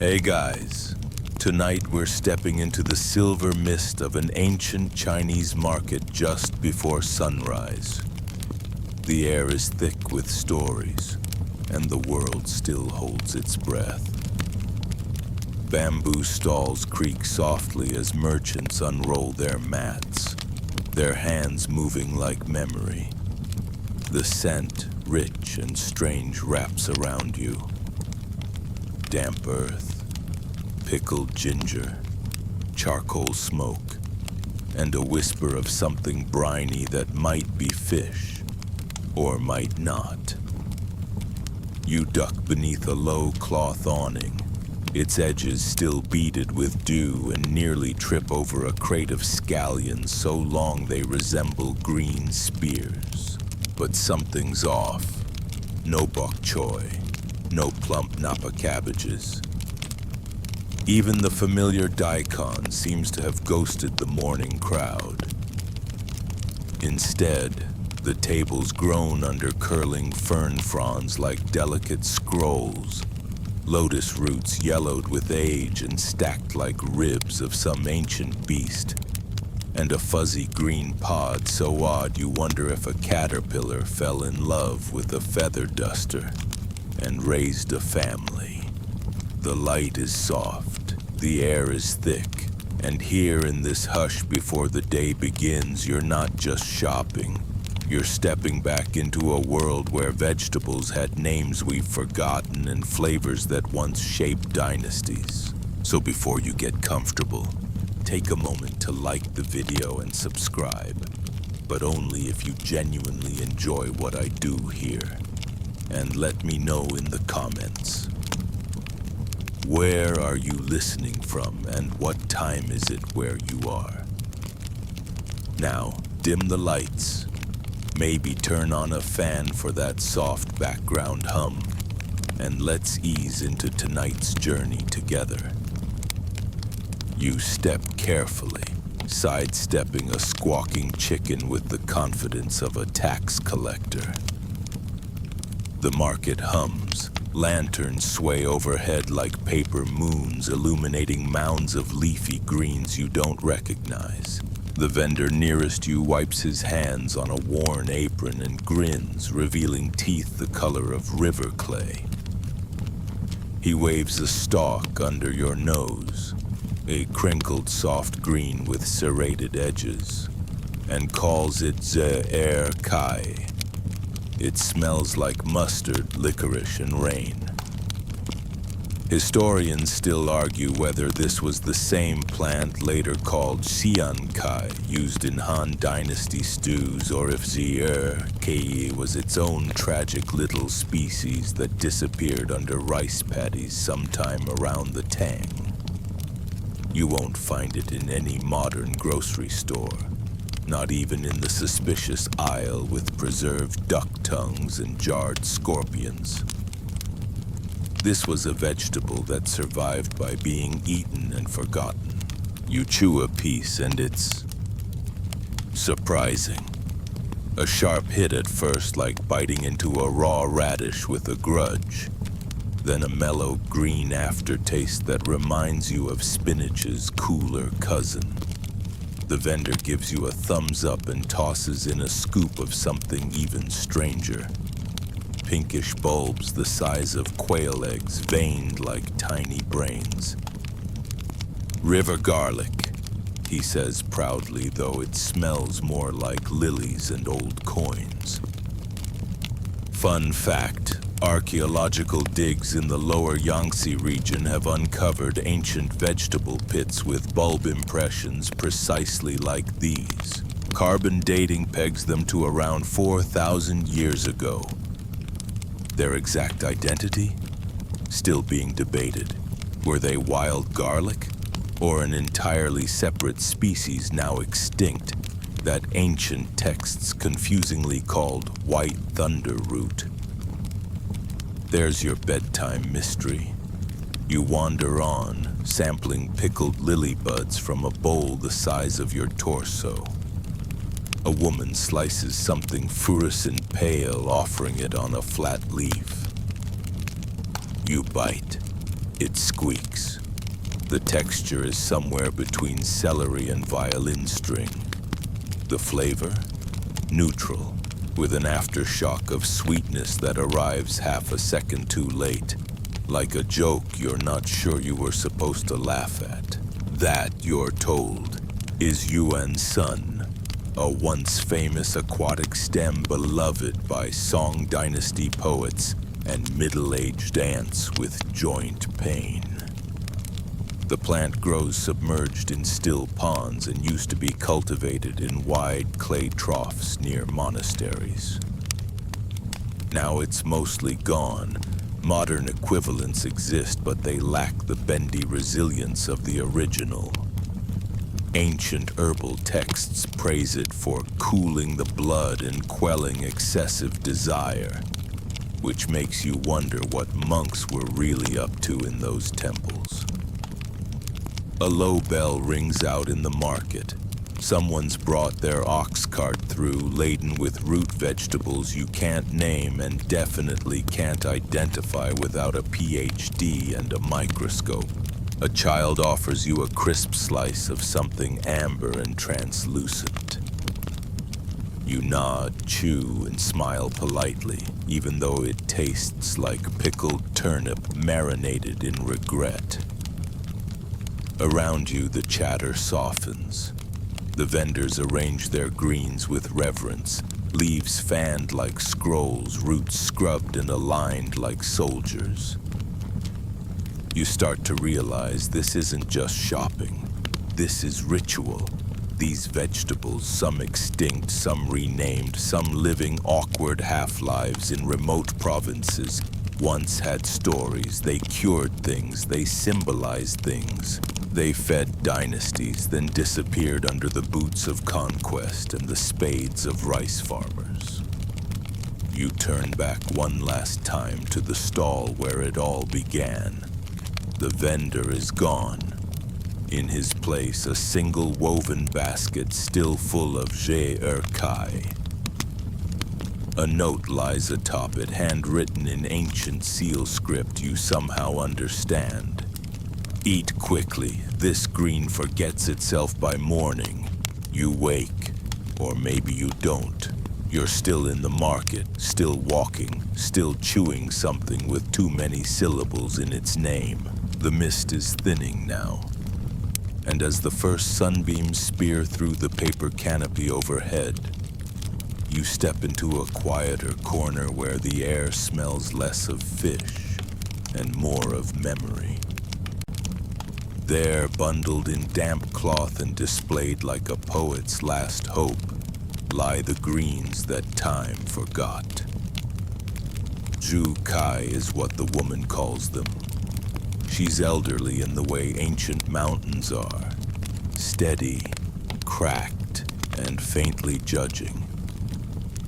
Hey guys, tonight we're stepping into the silver mist of an ancient Chinese market just before sunrise. The air is thick with stories, and the world still holds its breath. Bamboo stalls creak softly as merchants unroll their mats, their hands moving like memory. The scent, rich and strange, wraps around you. Damp earth, pickled ginger, charcoal smoke, and a whisper of something briny that might be fish, or might not. You duck beneath a low cloth awning, its edges still beaded with dew, and nearly trip over a crate of scallions so long they resemble green spears. But something's off. No bok choy. No plump Napa cabbages. Even the familiar daikon seems to have ghosted the morning crowd. Instead, the tables groan under curling fern fronds like delicate scrolls, lotus roots yellowed with age and stacked like ribs of some ancient beast, and a fuzzy green pod so odd you wonder if a caterpillar fell in love with a feather duster and raised a family. The light is soft, the air is thick, and here in this hush before the day begins, you're not just shopping. You're stepping back into a world where vegetables had names we've forgotten and flavors that once shaped dynasties. So before you get comfortable, take a moment to like the video and subscribe, but only if you genuinely enjoy what I do here. And let me know in the comments. Where are you listening from, and what time is it where you are? Now, dim the lights. Maybe turn on a fan for that soft background hum, and let's ease into tonight's journey together. You step carefully, sidestepping a squawking chicken with the confidence of a tax collector. The market hums. Lanterns sway overhead like paper moons, illuminating mounds of leafy greens you don't recognize. The vendor nearest you wipes his hands on a worn apron and grins, revealing teeth the color of river clay. He waves a stalk under your nose, a crinkled soft green with serrated edges, and calls it ze air kai. It smells like mustard, licorice, and rain. Historians still argue whether this was the same plant later called xian kai, used in Han Dynasty stews, or if zi kai was its own tragic little species that disappeared under rice paddies sometime around the Tang. You won't find it in any modern grocery store. Not even in the suspicious aisle with preserved duck tongues and jarred scorpions. This was a vegetable that survived by being eaten and forgotten. You chew a piece and it's surprising. A sharp hit at first, like biting into a raw radish with a grudge. Then a mellow green aftertaste that reminds you of spinach's cooler cousin. The vendor gives you a thumbs up and tosses in a scoop of something even stranger. Pinkish bulbs the size of quail eggs, veined like tiny brains. River garlic, he says proudly, though it smells more like lilies and old coins. Fun fact. Archaeological digs in the lower Yangtze region have uncovered ancient vegetable pits with bulb impressions precisely like these. Carbon dating pegs them to around 4,000 years ago. Their exact identity? Still being debated. Were they wild garlic? Or an entirely separate species now extinct that ancient texts confusingly called white thunder root? There's your bedtime mystery. You wander on, sampling pickled lily buds from a bowl the size of your torso. A woman slices something fluorescent pale, offering it on a flat leaf. You bite. It squeaks. The texture is somewhere between celery and violin string. The flavor? Neutral, with an aftershock of sweetness that arrives half a second too late, like a joke you're not sure you were supposed to laugh at. That, you're told, is Yuan's son, a once famous aquatic stem beloved by Song Dynasty poets and middle-aged ants with joint pain. The plant grows submerged in still ponds and used to be cultivated in wide clay troughs near monasteries. Now it's mostly gone. Modern equivalents exist, but they lack the bendy resilience of the original. Ancient herbal texts praise it for cooling the blood and quelling excessive desire, which makes you wonder what monks were really up to in those temples. A low bell rings out in the market. Someone's brought their ox cart through, laden with root vegetables you can't name and definitely can't identify without a PhD and a microscope. A child offers you a crisp slice of something amber and translucent. You nod, chew, and smile politely, even though it tastes like pickled turnip marinated in regret. Around you, the chatter softens. The vendors arrange their greens with reverence, leaves fanned like scrolls, roots scrubbed and aligned like soldiers. You start to realize this isn't just shopping. This is ritual. These vegetables, some extinct, some renamed, some living awkward half-lives in remote provinces, once had stories. They cured things, they symbolized things. They fed dynasties, then disappeared under the boots of conquest and the spades of rice farmers. You turn back one last time to the stall where it all began. The vendor is gone. In his place, a single woven basket still full of kai. A note lies atop it, handwritten in ancient seal script you somehow understand. Eat quickly. This green forgets itself by morning. You wake, or maybe you don't. You're still in the market, still walking, still chewing something with too many syllables in its name. The mist is thinning now. And as the first sunbeams spear through the paper canopy overhead, you step into a quieter corner where the air smells less of fish and more of memory. There, bundled in damp cloth and displayed like a poet's last hope, lie the greens that time forgot. Kai is what the woman calls them. She's elderly in the way ancient mountains are, steady, cracked, and faintly judging.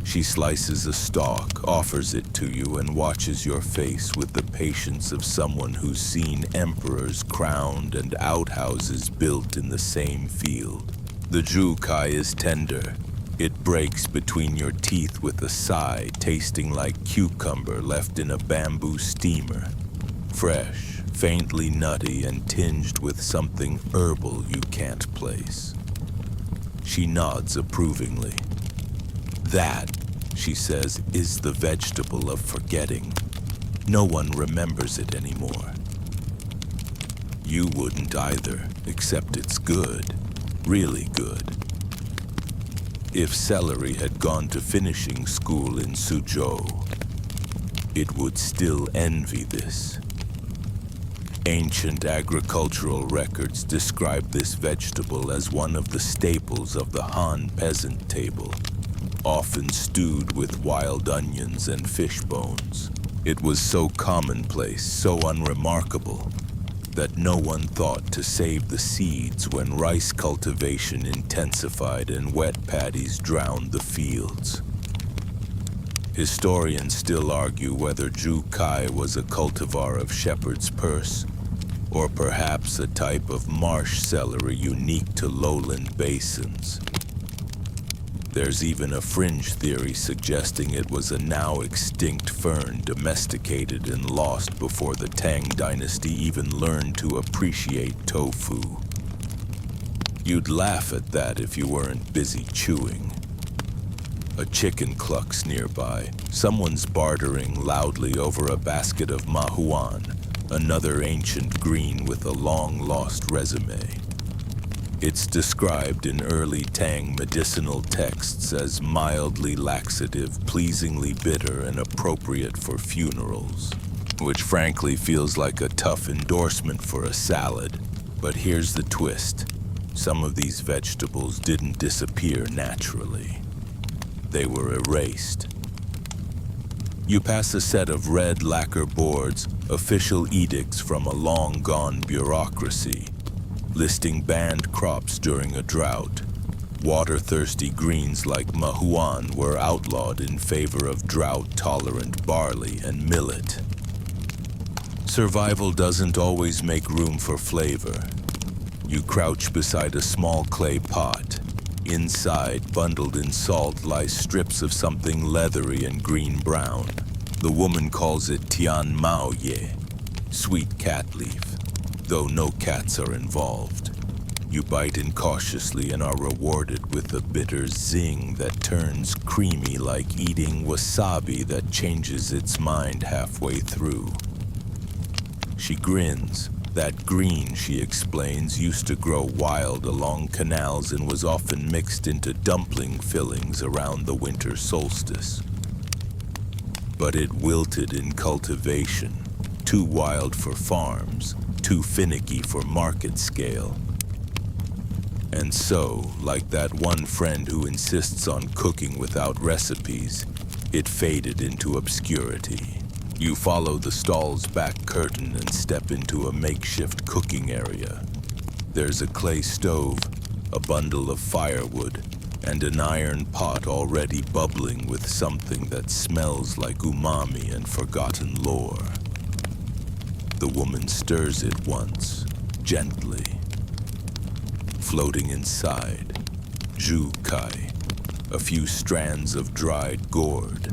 She slices a stalk, offers it to you, and watches your face with the patience of someone who's seen emperors crowned and outhouses built in the same field. The kai is tender. It breaks between your teeth with a sigh, tasting like cucumber left in a bamboo steamer. Fresh, faintly nutty, and tinged with something herbal you can't place. She nods approvingly. That, she says, is the vegetable of forgetting. No one remembers it anymore. You wouldn't either, except it's good, really good. If celery had gone to finishing school in Suzhou, it would still envy this. Ancient agricultural records describe this vegetable as one of the staples of the Han peasant table, often stewed with wild onions and fish bones. It was so commonplace, so unremarkable, that no one thought to save the seeds when rice cultivation intensified and wet paddies drowned the fields. Historians still argue whether Kai was a cultivar of shepherd's purse, or perhaps a type of marsh celery unique to lowland basins. There's even a fringe theory suggesting it was a now extinct fern domesticated and lost before the Tang dynasty even learned to appreciate tofu. You'd laugh at that if you weren't busy chewing. A chicken clucks nearby. Someone's bartering loudly over a basket of mahuan, another ancient green with a long-lost resume. It's described in early Tang medicinal texts as mildly laxative, pleasingly bitter, and appropriate for funerals, which frankly feels like a tough endorsement for a salad. But here's the twist. Some of these vegetables didn't disappear naturally. They were erased. You pass a set of red lacquer boards, official edicts from a long-gone bureaucracy, listing banned crops during a drought. Water-thirsty greens like mahuan were outlawed in favor of drought-tolerant barley and millet. Survival doesn't always make room for flavor. You crouch beside a small clay pot. Inside, bundled in salt, lie strips of something leathery and green-brown. The woman calls it tian mao ye, sweet cat leaf, though no cats are involved. You bite incautiously and are rewarded with a bitter zing that turns creamy like eating wasabi that changes its mind halfway through. She grins. That green, she explains, used to grow wild along canals and was often mixed into dumpling fillings around the winter solstice. But it wilted in cultivation, too wild for farms, too finicky for market scale. And so, like that one friend who insists on cooking without recipes, it faded into obscurity. You follow the stall's back curtain and step into a makeshift cooking area. There's a clay stove, a bundle of firewood, and an iron pot already bubbling with something that smells like umami and forgotten lore. The woman stirs it once, gently. Floating inside, zhu kai, a few strands of dried gourd,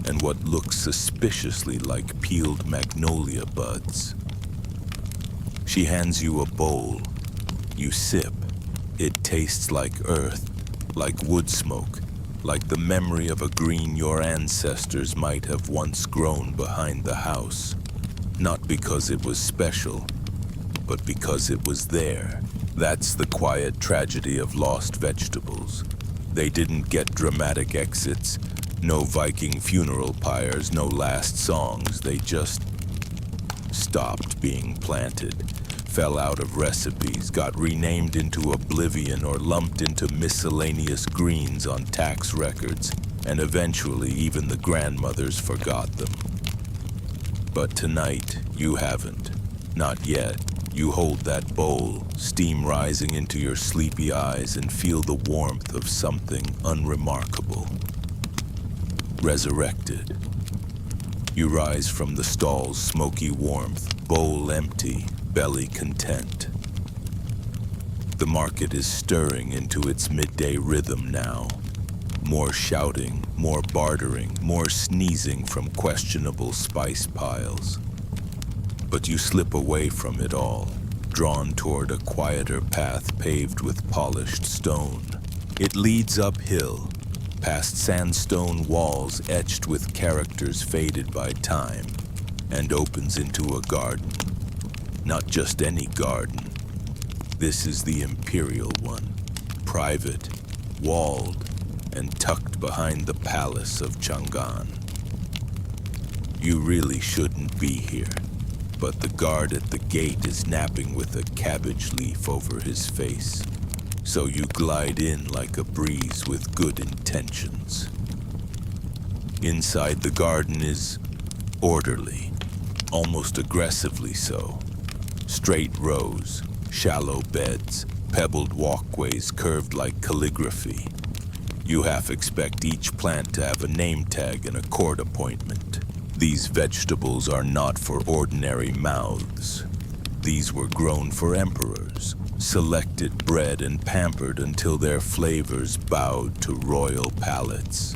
and what looks suspiciously like peeled magnolia buds. She hands you a bowl. You sip. It tastes like earth, like wood smoke, like the memory of a green your ancestors might have once grown behind the house. Not because it was special, but because it was there. That's the quiet tragedy of lost vegetables. They didn't get dramatic exits. No Viking funeral pyres, no last songs. They just stopped being planted, fell out of recipes, got renamed into oblivion or lumped into miscellaneous greens on tax records, and eventually even the grandmothers forgot them. But tonight, you haven't. Not yet. You hold that bowl, steam rising into your sleepy eyes, and feel the warmth of something unremarkable. Resurrected. You rise from the stall's smoky warmth, bowl empty, belly content. The market is stirring into its midday rhythm now. More shouting, more bartering, more sneezing from questionable spice piles. But you slip away from it all, drawn toward a quieter path paved with polished stone. It leads uphill, past sandstone walls etched with characters faded by time, and opens into a garden. Not just any garden. This is the imperial one, private, walled, and tucked behind the palace of Chang'an. You really shouldn't be here, but the guard at the gate is napping with a cabbage leaf over his face. So you glide in like a breeze with good intentions. Inside the garden is orderly, almost aggressively so. Straight rows, shallow beds, pebbled walkways curved like calligraphy. You half expect each plant to have a name tag and a court appointment. These vegetables are not for ordinary mouths. These were grown for emperors, selected, bred, and pampered until their flavors bowed to royal palates.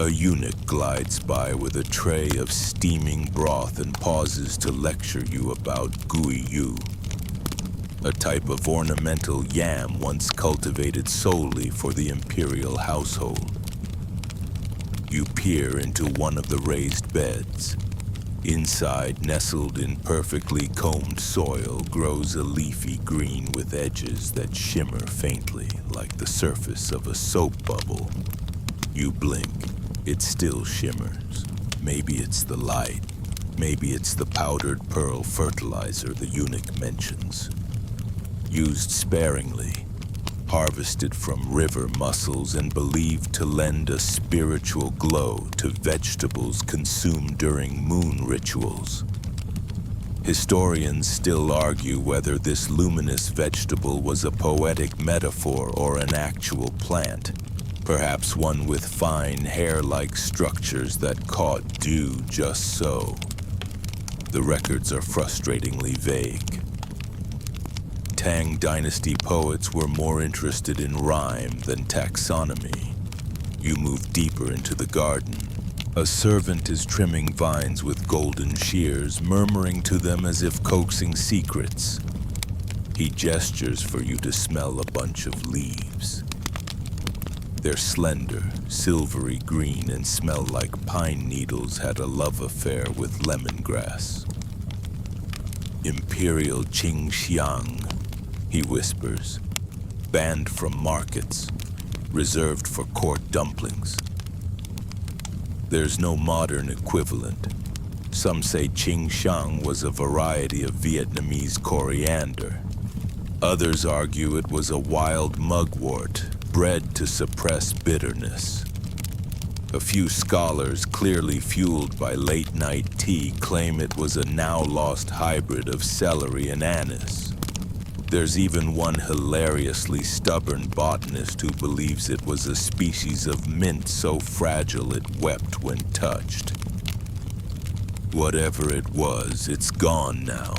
A eunuch glides by with a tray of steaming broth and pauses to lecture you about guiyu, a type of ornamental yam once cultivated solely for the imperial household. You peer into one of the raised beds. Inside, nestled in perfectly combed soil, grows a leafy green with edges that shimmer faintly like the surface of a soap bubble. You blink. It still shimmers. Maybe it's the light. Maybe it's the powdered pearl fertilizer the eunuch mentions. Used sparingly, harvested from river mussels and believed to lend a spiritual glow to vegetables consumed during moon rituals. Historians still argue whether this luminous vegetable was a poetic metaphor or an actual plant. Perhaps one with fine hair-like structures that caught dew just so. The records are frustratingly vague. Tang Dynasty poets were more interested in rhyme than taxonomy. You move deeper into the garden. A servant is trimming vines with golden shears, murmuring to them as if coaxing secrets. He gestures for you to smell a bunch of leaves. They're slender, silvery green, and smell like pine needles had a love affair with lemongrass. Imperial Qingxiang, he whispers, banned from markets, reserved for court dumplings. There's no modern equivalent. Some say Qingxiang was a variety of Vietnamese coriander. Others argue it was a wild mugwort, bred to suppress bitterness. A few scholars, clearly fueled by late-night tea, claim it was a now-lost hybrid of celery and anise. There's even one hilariously stubborn botanist who believes it was a species of mint so fragile it wept when touched. Whatever it was, it's gone now,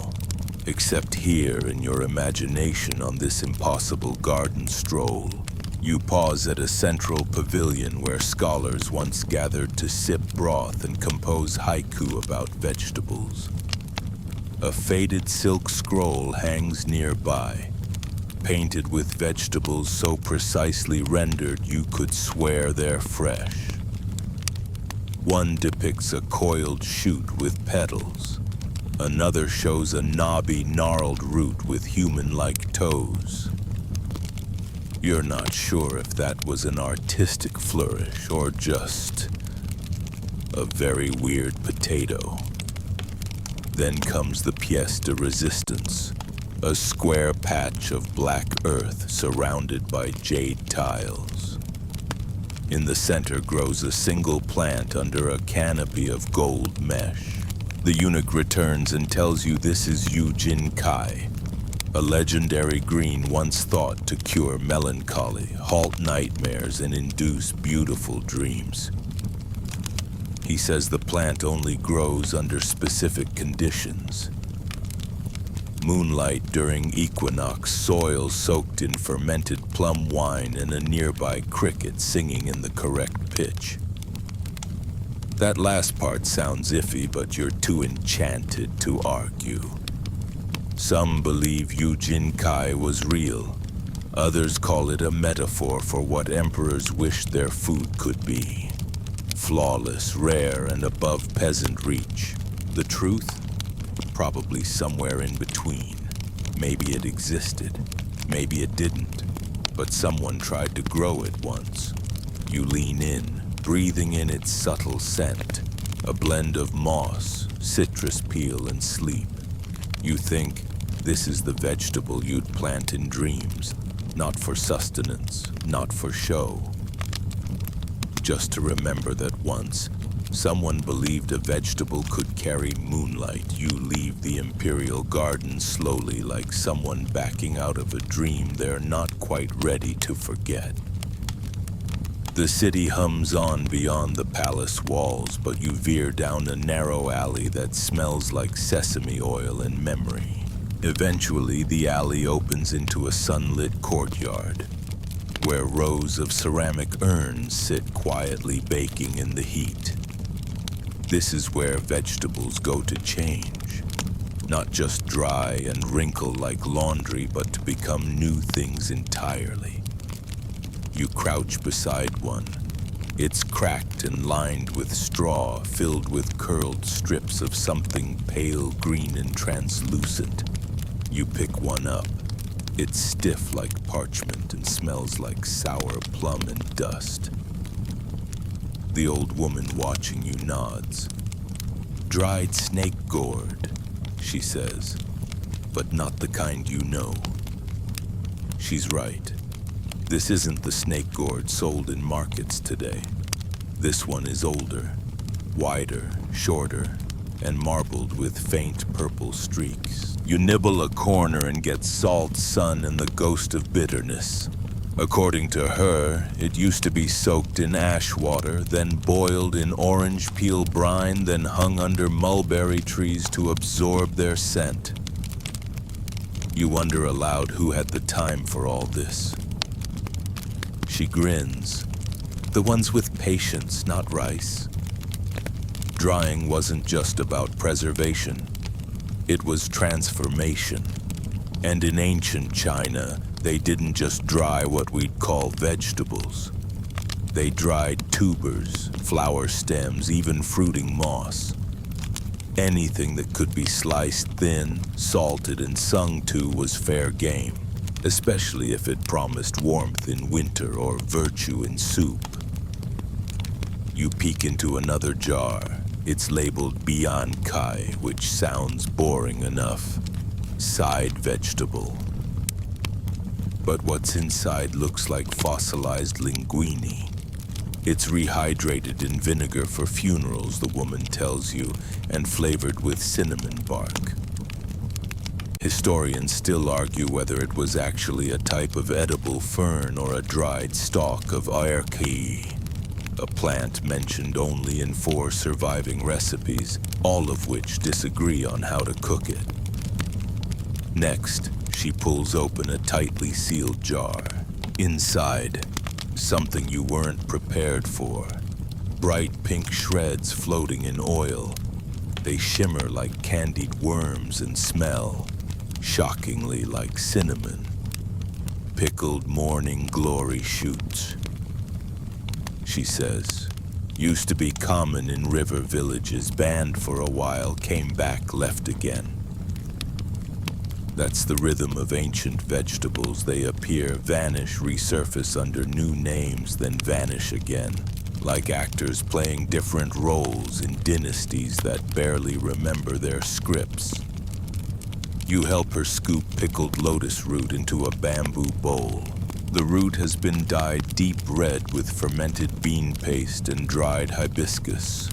except here in your imagination on this impossible garden stroll. You pause at a central pavilion where scholars once gathered to sip broth and compose haiku about vegetables. A faded silk scroll hangs nearby, painted with vegetables so precisely rendered you could swear they're fresh. One depicts a coiled shoot with petals. Another shows a knobby, gnarled root with human-like toes. You're not sure if that was an artistic flourish or just a very weird potato. Then comes the pièce de résistance, a square patch of black earth surrounded by jade tiles. In the center grows a single plant under a canopy of gold mesh. The eunuch returns and tells you this is Yujin Kai, a legendary green once thought to cure melancholy, halt nightmares, and induce beautiful dreams. He says the plant only grows under specific conditions. Moonlight during equinox, soil soaked in fermented plum wine, and a nearby cricket singing in the correct pitch. That last part sounds iffy, but you're too enchanted to argue. Some believe Yujin Kai was real. Others call it a metaphor for what emperors wished their food could be. Flawless, rare, and above peasant reach. The truth? Probably somewhere in between. Maybe it existed. Maybe it didn't. But someone tried to grow it once. You lean in, breathing in its subtle scent. A blend of moss, citrus peel, and sleep. You think, this is the vegetable you'd plant in dreams, not for sustenance, not for show. Just to remember that once, someone believed a vegetable could carry moonlight, you leave the imperial garden slowly like someone backing out of a dream they're not quite ready to forget. The city hums on beyond the palace walls, but you veer down a narrow alley that smells like sesame oil and memory. Eventually, the alley opens into a sunlit courtyard, where rows of ceramic urns sit quietly baking in the heat. This is where vegetables go to change, not just dry and wrinkle like laundry, but to become new things entirely. You crouch beside one. It's cracked and lined with straw, filled with curled strips of something pale green and translucent. You pick one up. It's stiff like parchment and smells like sour plum and dust. The old woman watching you nods. "Dried snake gourd," she says, "but not the kind you know." She's right. This isn't the snake gourd sold in markets today. This one is older, wider, shorter, and marbled with faint purple streaks. You nibble a corner and get salt, sun, and the ghost of bitterness. According to her, it used to be soaked in ash water, then boiled in orange peel brine, then hung under mulberry trees to absorb their scent. You wonder aloud who had the time for all this. She grins. The ones with patience, not rice. Drying wasn't just about preservation. It was transformation. And in ancient China, they didn't just dry what we'd call vegetables. They dried tubers, flower stems, even fruiting moss. Anything that could be sliced thin, salted, and sung to was fair game, especially if it promised warmth in winter or virtue in soup. You peek into another jar. It's labeled Bian Kai, which sounds boring enough. Side vegetable. But what's inside looks like fossilized linguine. It's rehydrated in vinegar for funerals, the woman tells you, and flavored with cinnamon bark. Historians still argue whether it was actually a type of edible fern or a dried stalk of aerki, a plant mentioned only in 4 surviving recipes, all of which disagree on how to cook it. Next, she pulls open a tightly sealed jar. Inside, something you weren't prepared for. Bright pink shreds floating in oil. They shimmer like candied worms and smell shockingly like cinnamon. Pickled morning glory shoots. She says, used to be common in river villages, banned for a while, came back, left again. That's the rhythm of ancient vegetables. They appear, vanish, resurface under new names, then vanish again, like actors playing different roles in dynasties that barely remember their scripts. You help her scoop pickled lotus root into a bamboo bowl. The root has been dyed deep red with fermented bean paste and dried hibiscus.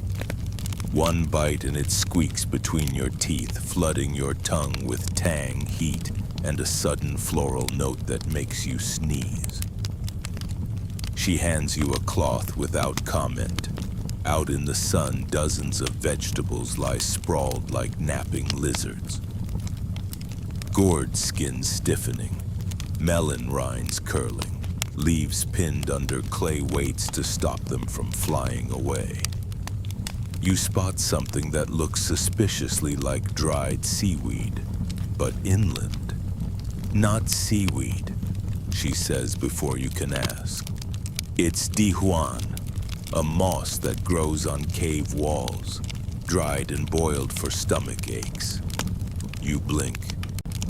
One bite and it squeaks between your teeth, flooding your tongue with tang, heat, and a sudden floral note that makes you sneeze. She hands you a cloth without comment. Out in the sun, dozens of vegetables lie sprawled like napping lizards. Gourd skins stiffening, melon rinds curling, leaves pinned under clay weights to stop them from flying away. You spot something that looks suspiciously like dried seaweed, but inland. Not seaweed, she says before you can ask. It's dihuan, a moss that grows on cave walls, dried and boiled for stomach aches. You blink.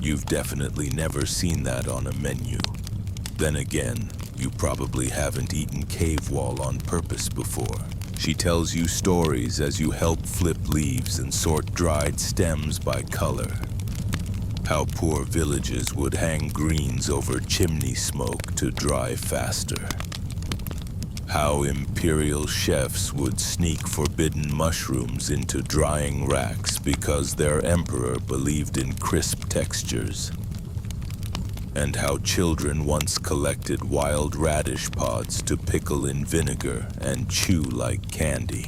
You've definitely never seen that on a menu. Then again, you probably haven't eaten cave wall on purpose before. She tells you stories as you help flip leaves and sort dried stems by color. How poor villages would hang greens over chimney smoke to dry faster. How imperial chefs would sneak forbidden mushrooms into drying racks because their emperor believed in crisp textures. and how children once collected wild radish pods to pickle in vinegar and chew like candy.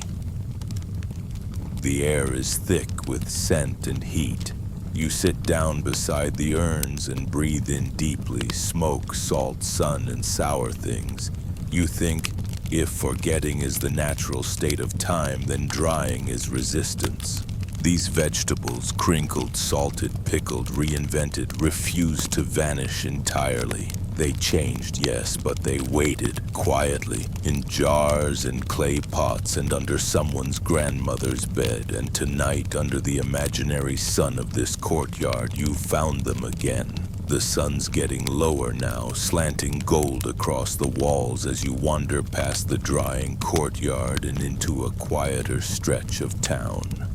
The air is thick with scent and heat. You sit down beside the urns and breathe in deeply smoke, salt, sun, and sour things. You think, if forgetting is the natural state of time, then drying is resistance. These vegetables, crinkled, salted, pickled, reinvented, refused to vanish entirely. They changed, yes, but they waited quietly in jars and clay pots and under someone's grandmother's bed. And tonight, under the imaginary sun of this courtyard, you found them again. The sun's getting lower now, slanting gold across the walls as you wander past the drying courtyard and into a quieter stretch of town.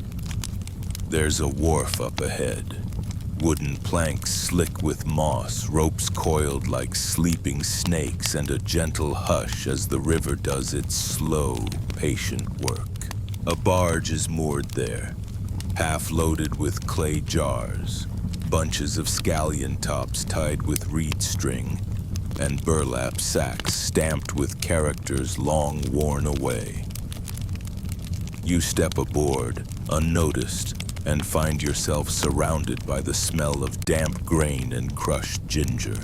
There's a wharf up ahead. Wooden planks slick with moss, ropes coiled like sleeping snakes, and a gentle hush as the river does its slow, patient work. A barge is moored there, half loaded with clay jars, bunches of scallion tops tied with reed string, and burlap sacks stamped with characters long worn away. You step aboard, unnoticed, and find yourself surrounded by the smell of damp grain and crushed ginger.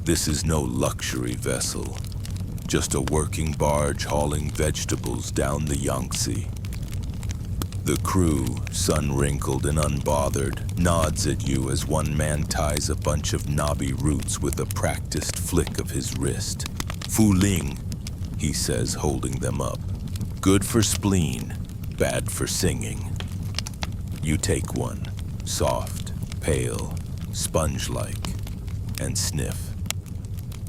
This is no luxury vessel, just a working barge hauling vegetables down the Yangtze. The crew, sun-wrinkled and unbothered, nods at you as one man ties a bunch of knobby roots with a practiced flick of his wrist. "Fu Ling," he says, holding them up. "Good for spleen, bad for singing." You take one, soft, pale, sponge-like, and sniff.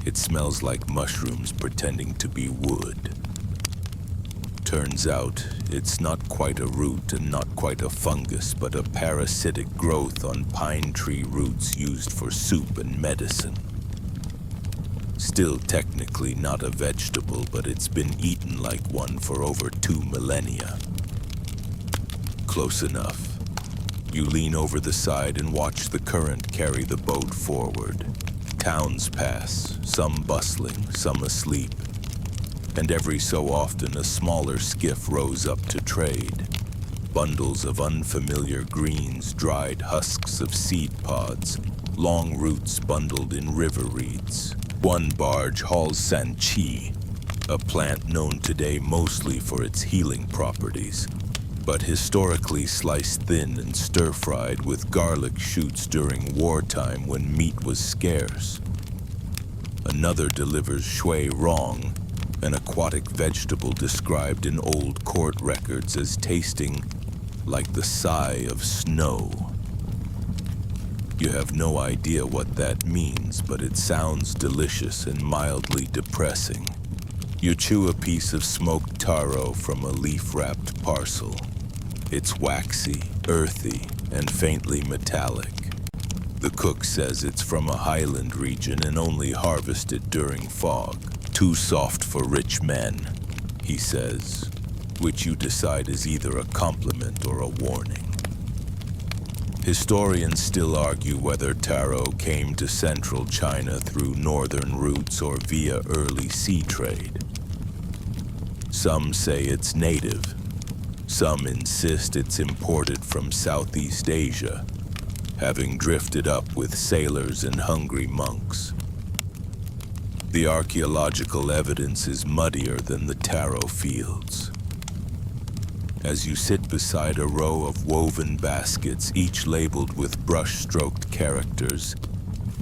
It smells like mushrooms pretending to be wood. Turns out, it's not quite a root and not quite a fungus, but a parasitic growth on pine tree roots used for soup and medicine. Still technically not a vegetable, but it's been eaten like one for over 2 millennia. Close enough. You lean over the side and watch the current carry the boat forward. Towns pass, some bustling, some asleep. And every so often a smaller skiff rows up to trade. Bundles of unfamiliar greens, dried husks of seed pods, long roots bundled in river reeds. One barge hauls sanchi, a plant known today mostly for its healing properties, but historically sliced thin and stir-fried with garlic shoots during wartime when meat was scarce. Another delivers shui rong, an aquatic vegetable described in old court records as tasting like the sigh of snow. You have no idea what that means, but it sounds delicious and mildly depressing. You chew a piece of smoked taro from a leaf-wrapped parcel. It's waxy, earthy, and faintly metallic. The cook says it's from a highland region and only harvested during fog. Too soft for rich men, he says, which you decide is either a compliment or a warning. Historians still argue whether taro came to central China through northern routes or via early sea trade. Some say it's native. Some insist it's imported from Southeast Asia, having drifted up with sailors and hungry monks. The archaeological evidence is muddier than the taro fields. As you sit beside a row of woven baskets, each labeled with brush-stroked characters,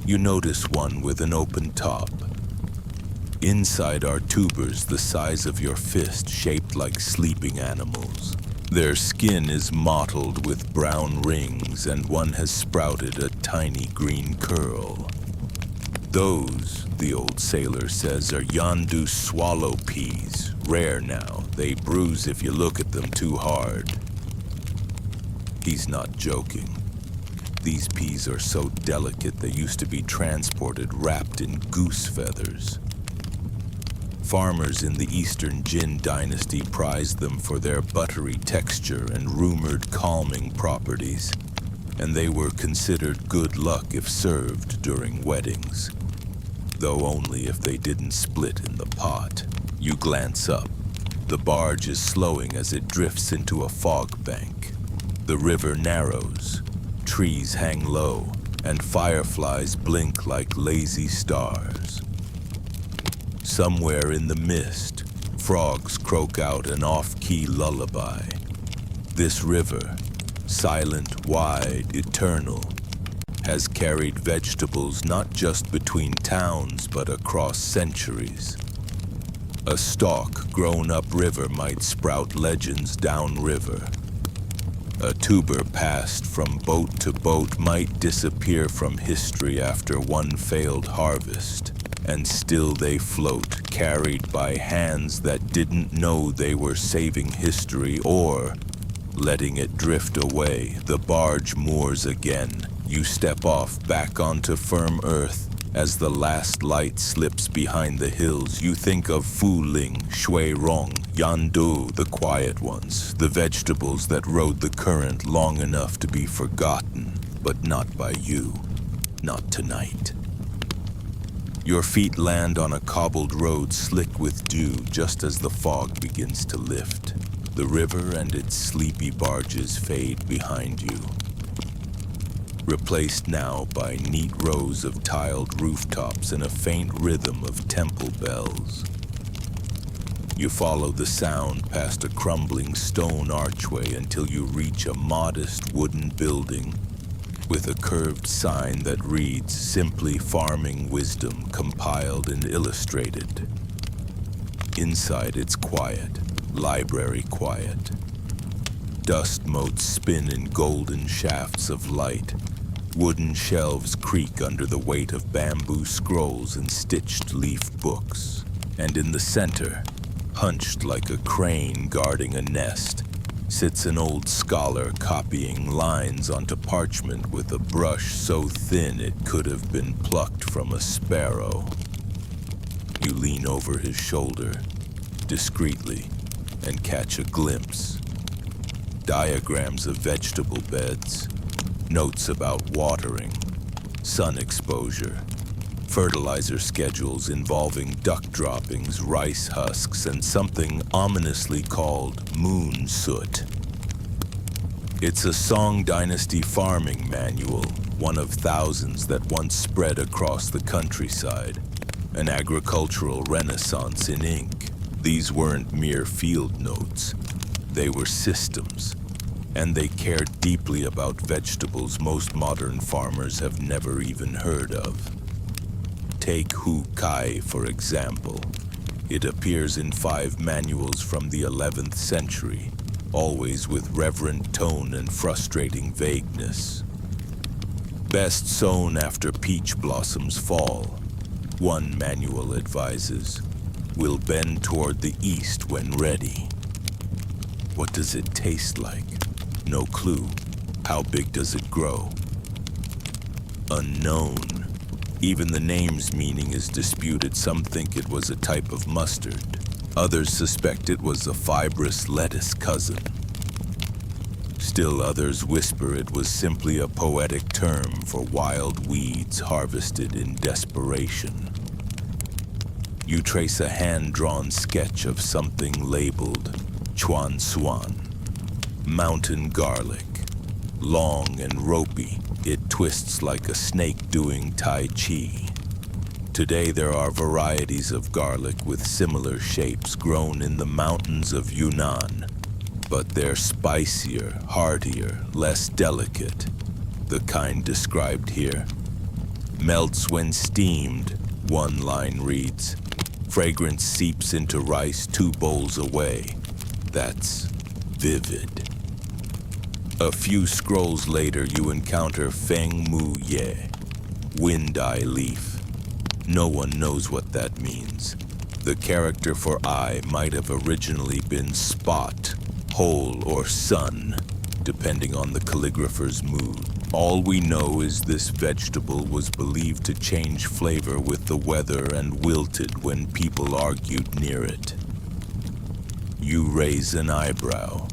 you notice one with an open top. Inside are tubers the size of your fist, shaped like sleeping animals. Their skin is mottled with brown rings, and one has sprouted a tiny green curl. Those, the old sailor says, are Yandu swallow peas. Rare now. They bruise if you look at them too hard. He's not joking. These peas are so delicate they used to be transported wrapped in goose feathers. Farmers in the Eastern Jin dynasty prized them for their buttery texture and rumored calming properties. and they were considered good luck if served during weddings, though only if they didn't split in the pot. You glance up. The barge is slowing as it drifts into a fog bank. The river narrows, trees hang low, and fireflies blink like lazy stars. Somewhere in the mist, frogs croak out an off-key lullaby. This river, silent, wide, eternal, has carried vegetables not just between towns but across centuries. A stalk grown upriver might sprout legends downriver. A tuber passed from boat to boat might disappear from history after one failed harvest, and still they float, carried by hands that didn't know they were saving history or letting it drift away. The barge moors again. You step off back onto firm earth. As the last light slips behind the hills, you think of Fu Ling, Shui Rong, Yandu, the quiet ones, the vegetables that rode the current long enough to be forgotten, but not by you, not tonight. Your feet land on a cobbled road slick with dew just as the fog begins to lift. The river and its sleepy barges fade behind you, replaced now by neat rows of tiled rooftops and a faint rhythm of temple bells. You follow the sound past a crumbling stone archway until you reach a modest wooden building with a curved sign that reads, "Simply Farming Wisdom, compiled and illustrated." Inside it's quiet, library quiet. Dust motes spin in golden shafts of light. Wooden shelves creak under the weight of bamboo scrolls and stitched leaf books. And in the center, hunched like a crane guarding a nest, sits an old scholar copying lines onto parchment with a brush so thin it could have been plucked from a sparrow. You lean over his shoulder, discreetly, and catch a glimpse. Diagrams of vegetable beds, notes about watering, sun exposure, fertilizer schedules involving duck droppings, rice husks, and something ominously called moon soot. It's a Song Dynasty farming manual, one of thousands that once spread across the countryside, an agricultural renaissance in ink. These weren't mere field notes. They were systems, and they cared deeply about vegetables most modern farmers have never even heard of. Take Hu Kai, for example. It appears in 5 manuals from the 11th century, always with reverent tone and frustrating vagueness. Best sown after peach blossoms fall, one manual advises. Will bend toward the east when ready. What does it taste like? No clue. How big does it grow? Unknown. Even the name's meaning is disputed. Some think it was a type of mustard. Others suspect it was a fibrous lettuce cousin. Still others whisper it was simply a poetic term for wild weeds harvested in desperation. You trace a hand-drawn sketch of something labeled Chuan Suan, mountain garlic. Long and ropey, it twists like a snake doing Tai Chi. Today there are varieties of garlic with similar shapes grown in the mountains of Yunnan, but they're spicier, heartier, less delicate, the kind described here. Melts when steamed, one line reads. Fragrance seeps into rice 2 bowls away. That's vivid. A few scrolls later, you encounter Feng Mu Ye, wind eye leaf. No one knows what that means. The character for eye might have originally been spot, hole, or sun, depending on the calligrapher's mood. All we know is this vegetable was believed to change flavor with the weather and wilted when people argued near it. You raise an eyebrow.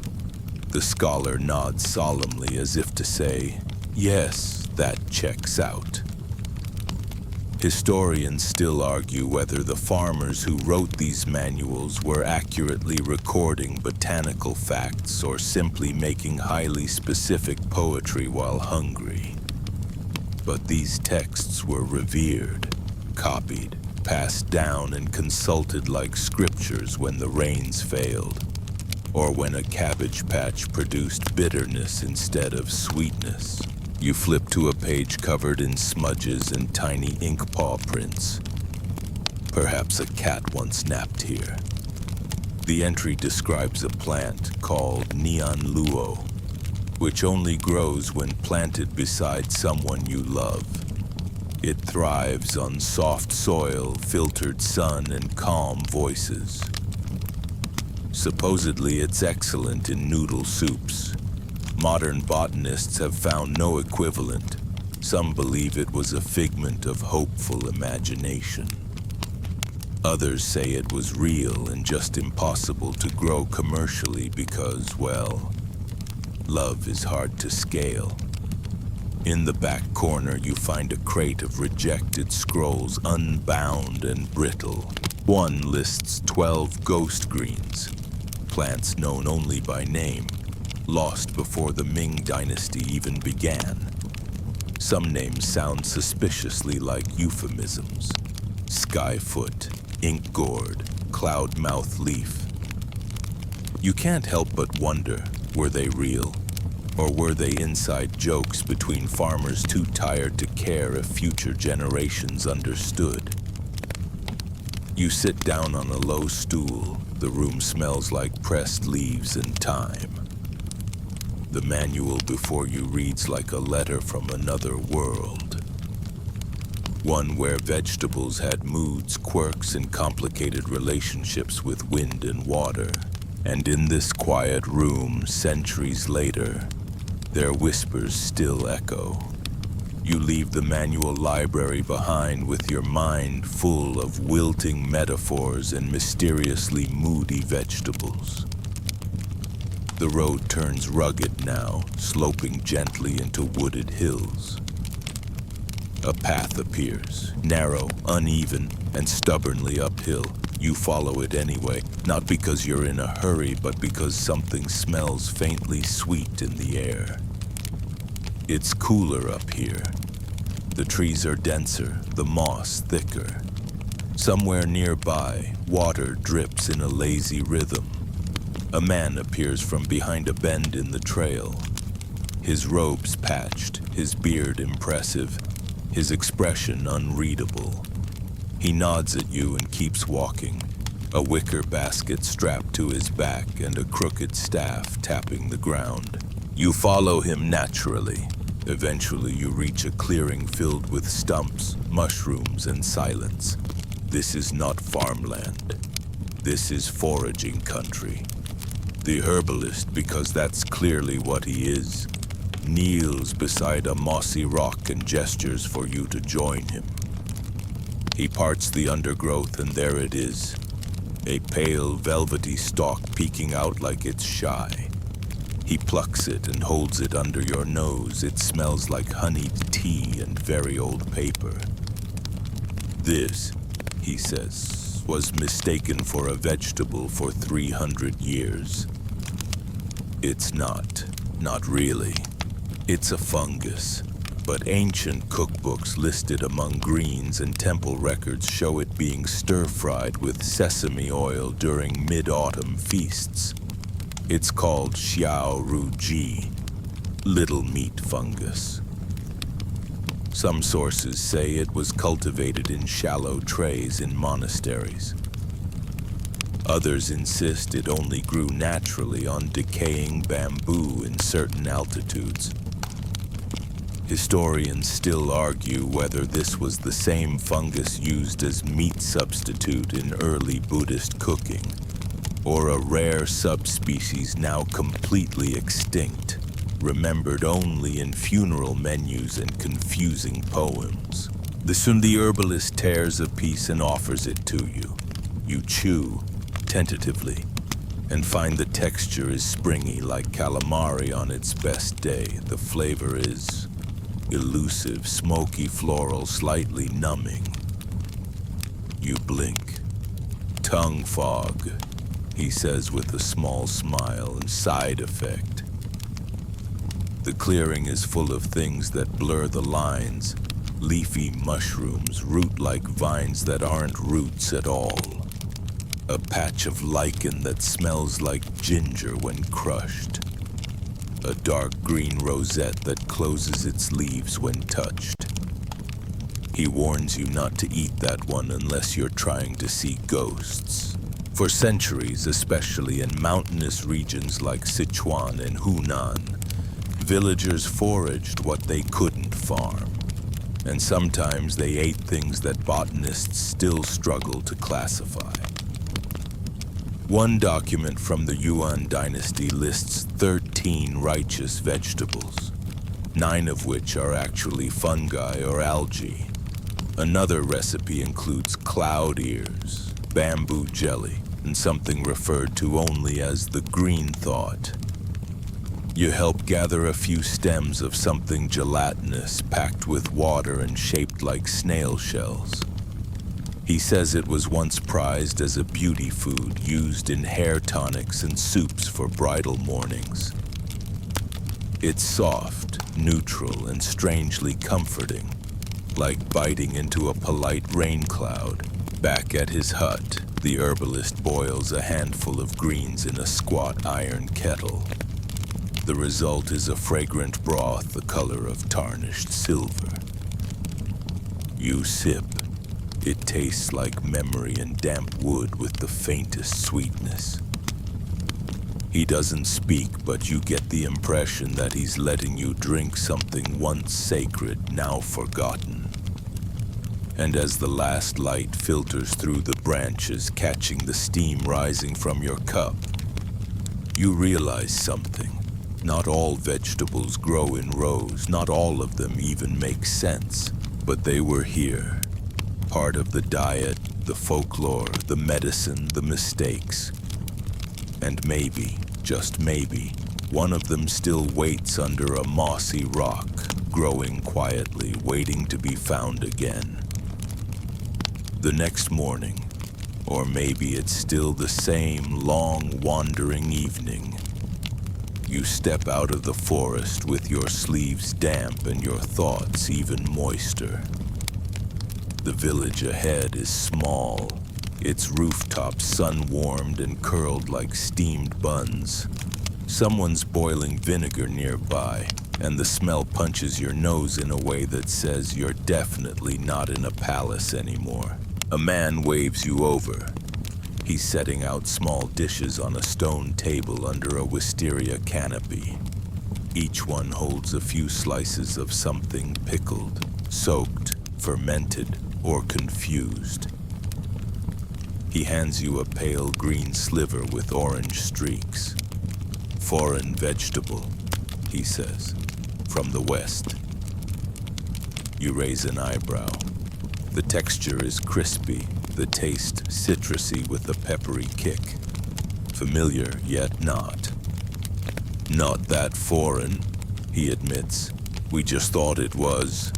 The scholar nods solemnly as if to say, Yes, that checks out. Historians still argue whether the farmers who wrote these manuals were accurately recording botanical facts or simply making highly specific poetry while hungry. But these texts were revered, copied, passed down, and consulted like scriptures when the rains failed, or when a cabbage patch produced bitterness instead of sweetness. You flip to a page covered in smudges and tiny ink paw prints. Perhaps a cat once napped here. The entry describes a plant called neon luo, which only grows when planted beside someone you love. It thrives on soft soil, filtered sun, and calm voices. Supposedly, it's excellent in noodle soups. Modern botanists have found no equivalent. Some believe it was a figment of hopeful imagination. Others say it was real and just impossible to grow commercially because, well, love is hard to scale. In the back corner, you find a crate of rejected scrolls, unbound and brittle. One lists 12 ghost greens, plants known only by name, lost before the Ming Dynasty even began. Some names sound suspiciously like euphemisms. Skyfoot, ink gourd, cloudmouth leaf. You can't help but wonder, were they real? Or were they inside jokes between farmers too tired to care if future generations understood? You sit down on a low stool. The room smells like pressed leaves and thyme. The manual before you reads like a letter from another world. One where vegetables had moods, quirks, and complicated relationships with wind and water. And in this quiet room, centuries later, their whispers still echo. You leave the manual library behind with your mind full of wilting metaphors and mysteriously moody vegetables. The road turns rugged now, sloping gently into wooded hills. A path appears, narrow, uneven, and stubbornly uphill. You follow it anyway, not because you're in a hurry, but because something smells faintly sweet in the air. It's cooler up here. The trees are denser, the moss thicker. Somewhere nearby, water drips in a lazy rhythm. A man appears from behind a bend in the trail. His robes patched, his beard impressive, his expression unreadable. He nods at you and keeps walking, a wicker basket strapped to his back and a crooked staff tapping the ground. You follow him naturally. Eventually you reach a clearing filled with stumps, mushrooms, and silence. This is not farmland. This is foraging country. The herbalist, because that's clearly what he is, kneels beside a mossy rock and gestures for you to join him. He parts the undergrowth and there it is, a pale, velvety stalk peeking out like it's shy. He plucks it and holds it under your nose. It smells like honeyed tea and very old paper. This, he says, was mistaken for a vegetable for 300 years. It's not really. It's a fungus, but ancient cookbooks listed among greens and temple records show it being stir-fried with sesame oil during mid-autumn feasts. It's called xiao ru ji, little meat fungus. Some sources say it was cultivated in shallow trays in monasteries. Others insist it only grew naturally on decaying bamboo in certain altitudes. Historians still argue whether this was the same fungus used as meat substitute in early Buddhist cooking, or a rare subspecies now completely extinct, remembered only in funeral menus and confusing poems. The herbalist tears a piece and offers it to you. You chew, tentatively, and find the texture is springy like calamari on its best day. The flavor is Elusive, smoky floral, slightly numbing. You blink. Tongue fog, he says with a small smile and side effect. The clearing is full of things that blur the lines. Leafy mushrooms, root-like vines that aren't roots at all. A patch of lichen that smells like ginger when crushed. A dark green rosette that closes its leaves when touched. He warns you not to eat that one unless you're trying to see ghosts. For centuries, especially in mountainous regions like Sichuan and Hunan, villagers foraged what they couldn't farm. And sometimes they ate things that botanists still struggle to classify. One document from the Yuan dynasty lists 13 righteous vegetables, 9 of which are actually fungi or algae. Another recipe includes cloud ears, bamboo jelly, and something referred to only as the green thought. You help gather a few stems of something gelatinous packed with water and shaped like snail shells. He says it was once prized as a beauty food used in hair tonics and soups for bridal mornings. It's soft, neutral, and strangely comforting, like biting into a polite rain cloud. Back at his hut, the herbalist boils a handful of greens in a squat iron kettle. The result is a fragrant broth the color of tarnished silver. You sip. It tastes like memory and damp wood with the faintest sweetness. He doesn't speak, but you get the impression that he's letting you drink something once sacred, now forgotten. And as the last light filters through the branches, catching the steam rising from your cup, you realize something. Not all vegetables grow in rows, not all of them even make sense, but they were here. Part of the diet, the folklore, the medicine, the mistakes. And maybe, just maybe, one of them still waits under a mossy rock, growing quietly, waiting to be found again. The next morning, or maybe it's still the same long, wandering evening, you step out of the forest with your sleeves damp and your thoughts even moister. The village ahead is small, its rooftops sun-warmed and curled like steamed buns. Someone's boiling vinegar nearby, and the smell punches your nose in a way that says you're definitely not in a palace anymore. A man waves you over. He's setting out small dishes on a stone table under a wisteria canopy. Each one holds a few slices of something pickled, soaked, fermented, or confused. He hands you a pale green sliver with orange streaks. Foreign vegetable, he says, from the west. You raise an eyebrow. The texture is crispy, the taste citrusy with a peppery kick. Familiar, yet not. Not that foreign, he admits. We just thought it was.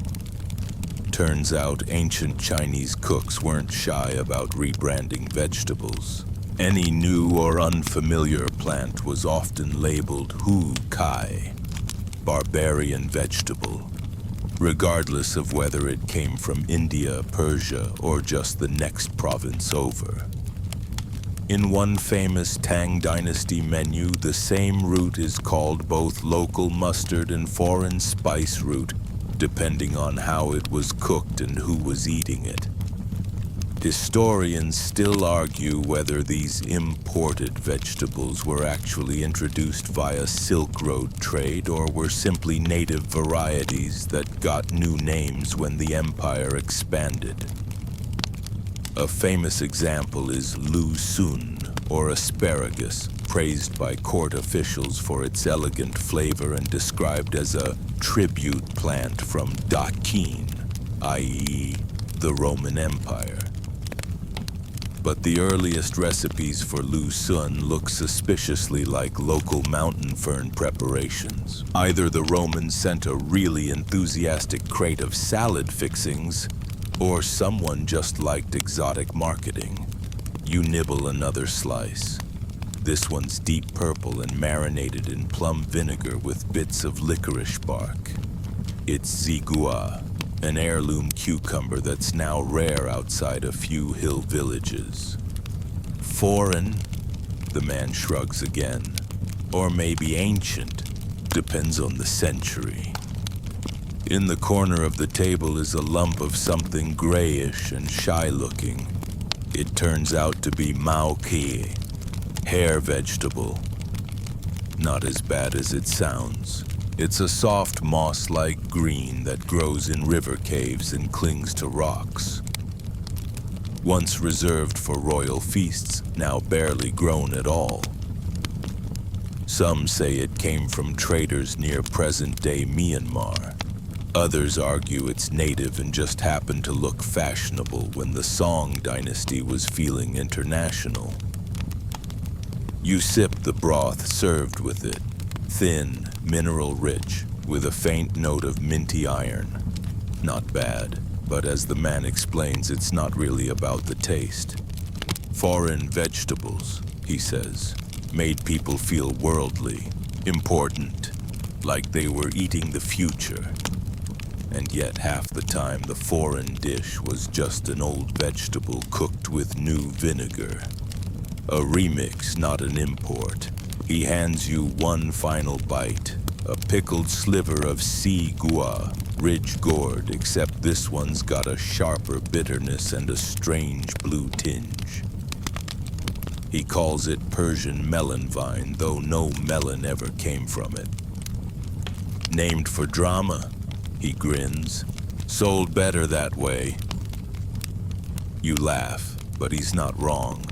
Turns out ancient Chinese cooks weren't shy about rebranding vegetables. Any new or unfamiliar plant was often labeled Hu Kai, barbarian vegetable, regardless of whether it came from India, Persia, or just the next province over. In one famous Tang Dynasty menu, the same root is called both local mustard and foreign spice root, depending on how it was cooked and who was eating it. Historians still argue whether these imported vegetables were actually introduced via Silk Road trade or were simply native varieties that got new names when the empire expanded. A famous example is lu sun, or asparagus, praised by court officials for its elegant flavor and described as a tribute plant from Dakin, i.e., the Roman Empire. But the earliest recipes for lu sun look suspiciously like local mountain fern preparations. Either the Romans sent a really enthusiastic crate of salad fixings, or someone just liked exotic marketing. You nibble another slice. This one's deep purple and marinated in plum vinegar with bits of licorice bark. It's zigua, an heirloom cucumber that's now rare outside a few hill villages. Foreign, the man shrugs again. Or maybe ancient, depends on the century. In the corner of the table is a lump of something grayish and shy-looking. It turns out to be mao ki, hair vegetable. Not as bad as it sounds. It's a soft moss-like green that grows in river caves and clings to rocks. Once reserved for royal feasts, now barely grown at all. Some say it came from traders near present-day Myanmar. Others argue it's native and just happened to look fashionable when the Song dynasty was feeling international. You sip the broth served with it, thin, mineral-rich, with a faint note of minty iron. Not bad, but as the man explains, it's not really about the taste. Foreign vegetables, he says, made people feel worldly, important, like they were eating the future. And yet half the time the foreign dish was just an old vegetable cooked with new vinegar. A remix, not an import. He hands you one final bite, a pickled sliver of sea gua, ridge gourd, except this one's got a sharper bitterness and a strange blue tinge. He calls it Persian melon vine, though no melon ever came from it. Named for drama, he grins. Sold better that way. You laugh, but he's not wrong.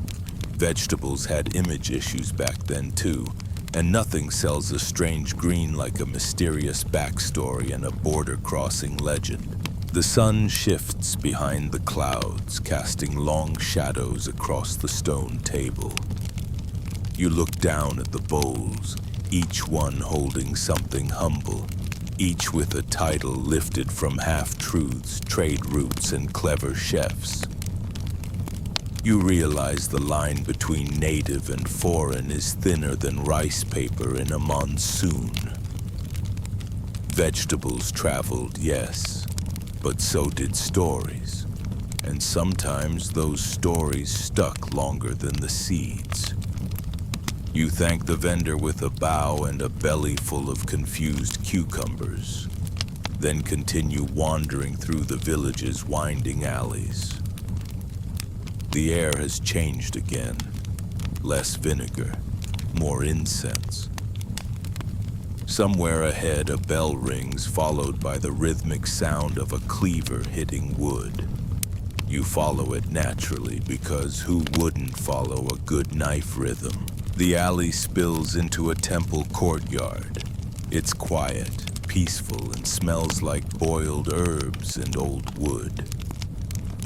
Vegetables had image issues back then too, and nothing sells a strange green like a mysterious backstory and a border-crossing legend. The sun shifts behind the clouds, casting long shadows across the stone table. You look down at the bowls, each one holding something humble, each with a title lifted from half-truths, trade routes, and clever chefs. You realize the line between native and foreign is thinner than rice paper in a monsoon. Vegetables traveled, yes, but so did stories. And sometimes those stories stuck longer than the seeds. You thank the vendor with a bow and a belly full of confused cucumbers, then continue wandering through the village's winding alleys. The air has changed again. Less vinegar, more incense. Somewhere ahead, a bell rings, followed by the rhythmic sound of a cleaver hitting wood. You follow it naturally, because who wouldn't follow a good knife rhythm? The alley spills into a temple courtyard. It's quiet, peaceful, and smells like boiled herbs and old wood.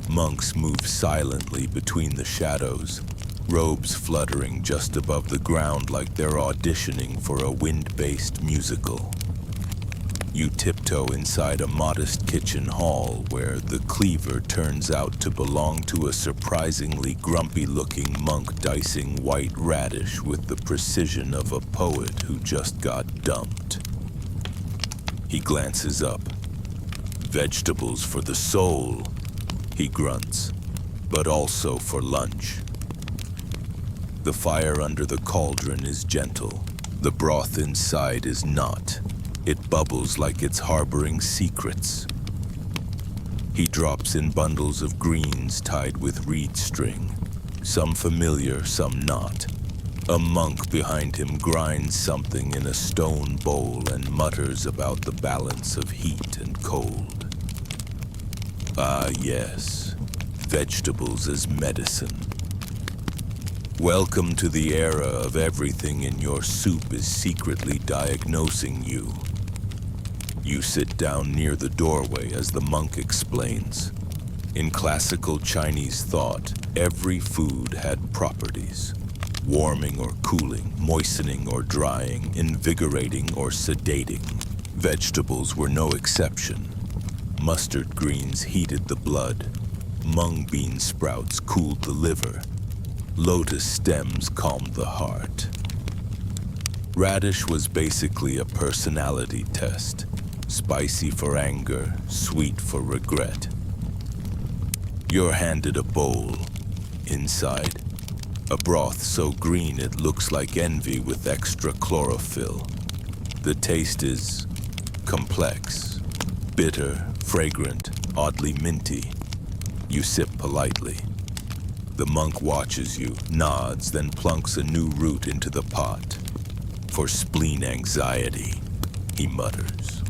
Monks move silently between the shadows, robes fluttering just above the ground like they're auditioning for a wind-based musical. You tiptoe inside a modest kitchen hall where the cleaver turns out to belong to a surprisingly grumpy-looking monk dicing white radish with the precision of a poet who just got dumped. He glances up. Vegetables for the soul, he grunts, but also for lunch. The fire under the cauldron is gentle. The broth inside is not. It bubbles like it's harboring secrets. He drops in bundles of greens tied with reed string, some familiar, some not. A monk behind him grinds something in a stone bowl and mutters about the balance of heat and cold. Ah, yes, vegetables as medicine. Welcome to the era of everything in your soup is secretly diagnosing you. You sit down near the doorway as the monk explains. In classical Chinese thought, every food had properties: warming or cooling, moistening or drying, invigorating or sedating. Vegetables were no exception. Mustard greens heated the blood. Mung bean sprouts cooled the liver. Lotus stems calmed the heart. Radish was basically a personality test. Spicy for anger, sweet for regret. You're handed a bowl. Inside, a broth so green it looks like envy with extra chlorophyll. The taste is complex, bitter, fragrant, oddly minty. You sip politely. The monk watches you, nods, then plunks a new root into the pot. For spleen anxiety, he mutters.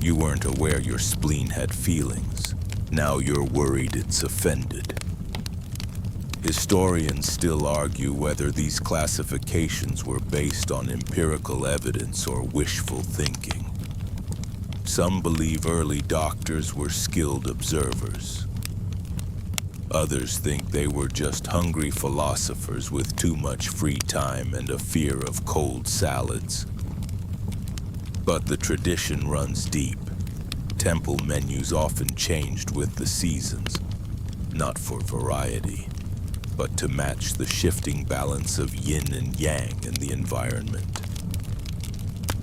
You weren't aware your spleen had feelings. Now you're worried it's offended. Historians still argue whether these classifications were based on empirical evidence or wishful thinking. Some believe early doctors were skilled observers. Others think they were just hungry philosophers with too much free time and a fear of cold salads. But the tradition runs deep. Temple menus often changed with the seasons, not for variety, but to match the shifting balance of yin and yang in the environment.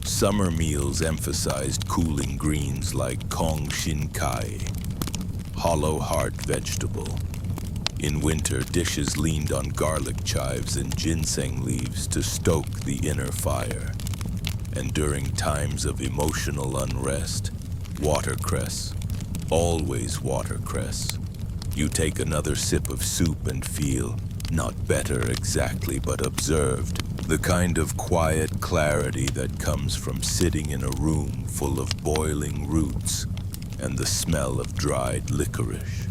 Summer meals emphasized cooling greens like kong shin kai, hollow heart vegetable. In winter, dishes leaned on garlic chives and ginseng leaves to stoke the inner fire. And during times of emotional unrest, watercress, always watercress. You take another sip of soup and feel, not better exactly, but observed, the kind of quiet clarity that comes from sitting in a room full of boiling roots and the smell of dried licorice.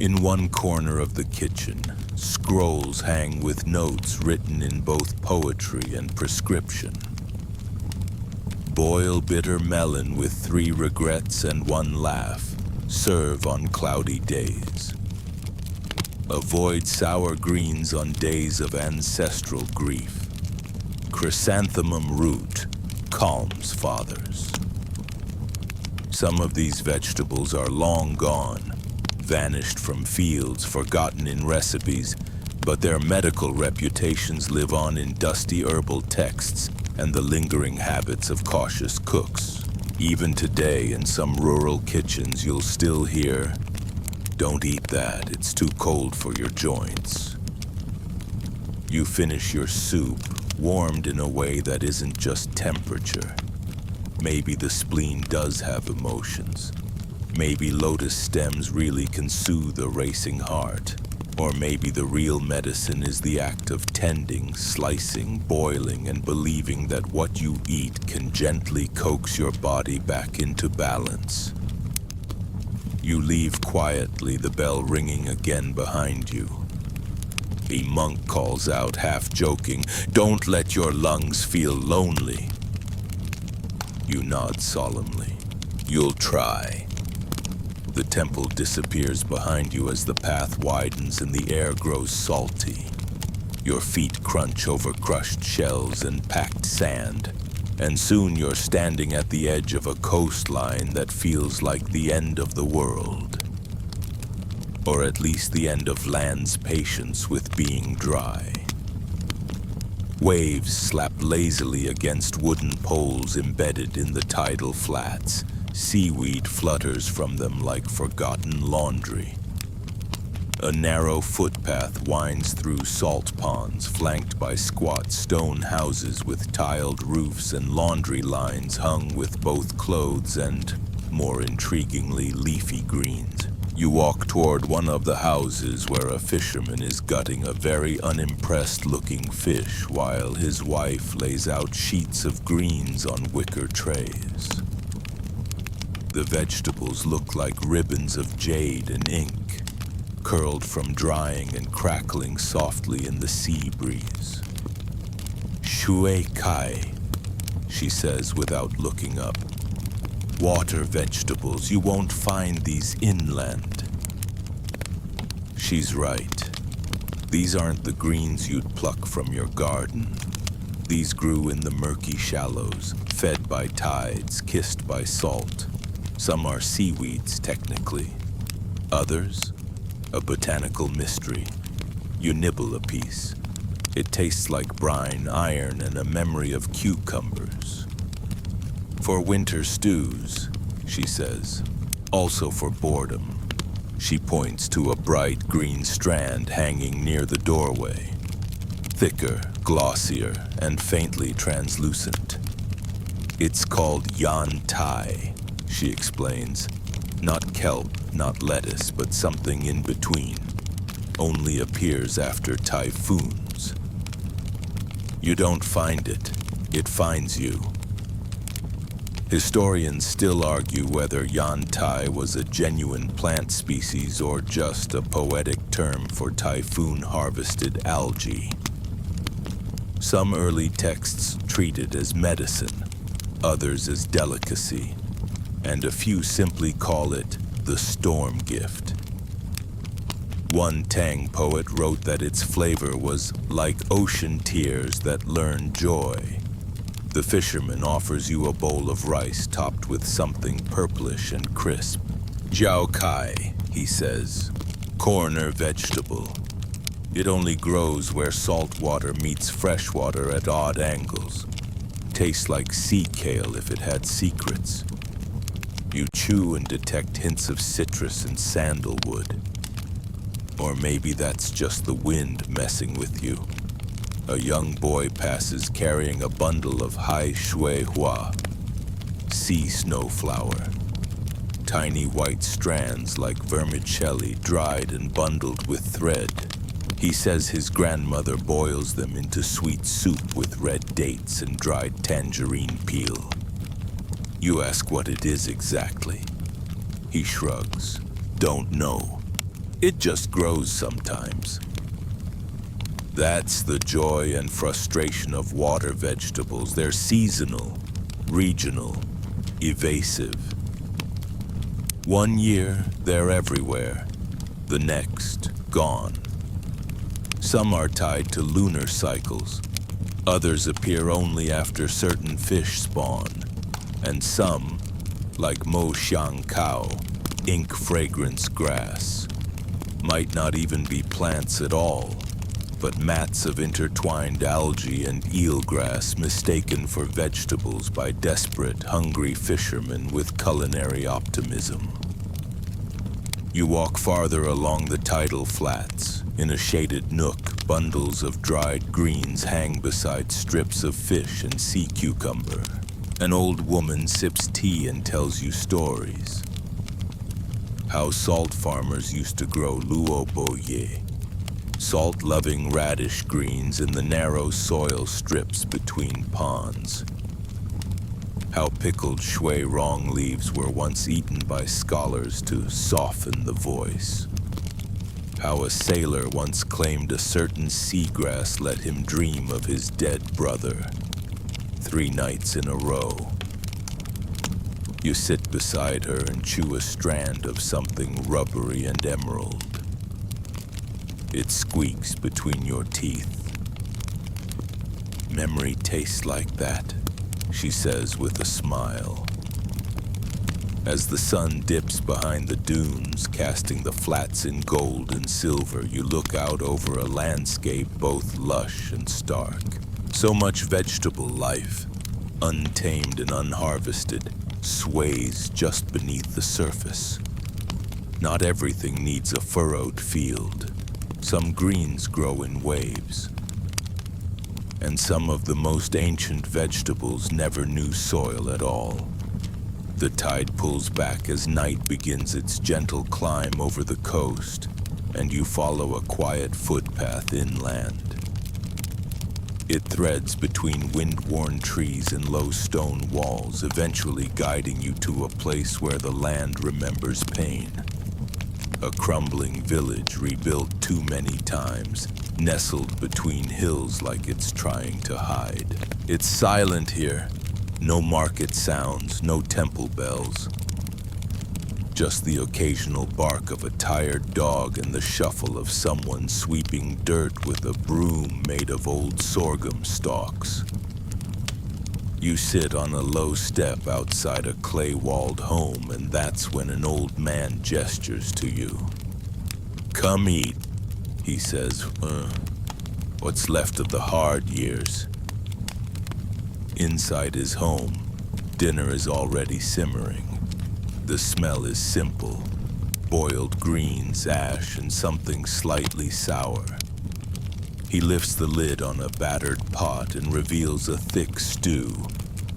In one corner of the kitchen, scrolls hang with notes written in both poetry and prescription. Boil bitter melon with 3 regrets and 1 laugh. Serve on cloudy days. Avoid sour greens on days of ancestral grief. Chrysanthemum root calms fathers. Some of these vegetables are long gone, vanished from fields, forgotten in recipes, but their medical reputations live on in dusty herbal texts and the lingering habits of cautious cooks. Even today, in some rural kitchens, you'll still hear, "Don't eat that, it's too cold for your joints." You finish your soup, warmed in a way that isn't just temperature. Maybe the spleen does have emotions. Maybe lotus stems really can soothe a racing heart. Or maybe the real medicine is the act of tending, slicing, boiling, and believing that what you eat can gently coax your body back into balance. You leave quietly, the bell ringing again behind you. A monk calls out, half joking, "Don't let your lungs feel lonely." You nod solemnly. You'll try. The temple disappears behind you as the path widens and the air grows salty. Your feet crunch over crushed shells and packed sand, and soon you're standing at the edge of a coastline that feels like the end of the world. Or at least the end of land's patience with being dry. Waves slap lazily against wooden poles embedded in the tidal flats. Seaweed flutters from them like forgotten laundry. A narrow footpath winds through salt ponds flanked by squat stone houses with tiled roofs and laundry lines hung with both clothes and, more intriguingly, leafy greens. You walk toward one of the houses where a fisherman is gutting a very unimpressed-looking fish while his wife lays out sheets of greens on wicker trays. The vegetables look like ribbons of jade and ink, curled from drying and crackling softly in the sea breeze. "Shui kai," she says without looking up. Water vegetables, you won't find these inland. She's right. These aren't the greens you'd pluck from your garden. These grew in the murky shallows, fed by tides, kissed by salt. Some are seaweeds, technically. Others, a botanical mystery. You nibble a piece. It tastes like brine, iron, and a memory of cucumbers. For winter stews, she says. Also for boredom. She points to a bright green strand hanging near the doorway. Thicker, glossier, and faintly translucent. It's called yan tai, she explains. Not kelp, not lettuce, but something in between. Only appears after typhoons. You don't find it, it finds you. Historians still argue whether yan tai was a genuine plant species or just a poetic term for typhoon-harvested algae. Some early texts treat it as medicine, others as delicacy, and a few simply call it the storm gift. One Tang poet wrote that its flavor was like ocean tears that learn joy. The fisherman offers you a bowl of rice topped with something purplish and crisp. Jiao kai, he says, corner vegetable. It only grows where salt water meets fresh water at odd angles. Tastes like sea kale if it had secrets. You chew and detect hints of citrus and sandalwood. Or maybe that's just the wind messing with you. A young boy passes carrying a bundle of hai shui hua, sea snowflower. Tiny white strands like vermicelli dried and bundled with thread. He says his grandmother boils them into sweet soup with red dates and dried tangerine peel. You ask what it is exactly. He shrugs. Don't know. It just grows sometimes. That's the joy and frustration of water vegetables. They're seasonal, regional, evasive. One year, they're everywhere. The next, gone. Some are tied to lunar cycles. Others appear only after certain fish spawn. And some, like Mo Xiang Kao, ink fragrance grass, might not even be plants at all, but mats of intertwined algae and eelgrass mistaken for vegetables by desperate, hungry fishermen with culinary optimism. You walk farther along the tidal flats. In a shaded nook, bundles of dried greens hang beside strips of fish and sea cucumber. An old woman sips tea and tells you stories. How salt farmers used to grow luoboye, salt-loving radish greens in the narrow soil strips between ponds. How pickled shui rong leaves were once eaten by scholars to soften the voice. How a sailor once claimed a certain seagrass let him dream of his dead brother 3 nights in a row. You sit beside her and chew a strand of something rubbery and emerald. It squeaks between your teeth. Memory tastes like that, she says with a smile. As the sun dips behind the dunes, casting the flats in gold and silver, you look out over a landscape both lush and stark. So much vegetable life, untamed and unharvested, sways just beneath the surface. Not everything needs a furrowed field. Some greens grow in waves. And some of the most ancient vegetables never knew soil at all. The tide pulls back as night begins its gentle climb over the coast, and you follow a quiet footpath inland. It threads between wind-worn trees and low stone walls, eventually guiding you to a place where the land remembers pain. A crumbling village rebuilt too many times, nestled between hills like it's trying to hide. It's silent here. No market sounds, no temple bells. Just the occasional bark of a tired dog and the shuffle of someone sweeping dirt with a broom made of old sorghum stalks. You sit on a low step outside a clay-walled home, and that's when an old man gestures to you. "Come eat," he says. What's left of the hard years." Inside his home, dinner is already simmering. The smell is simple: boiled greens, ash, and something slightly sour. He lifts the lid on a battered pot and reveals a thick stew.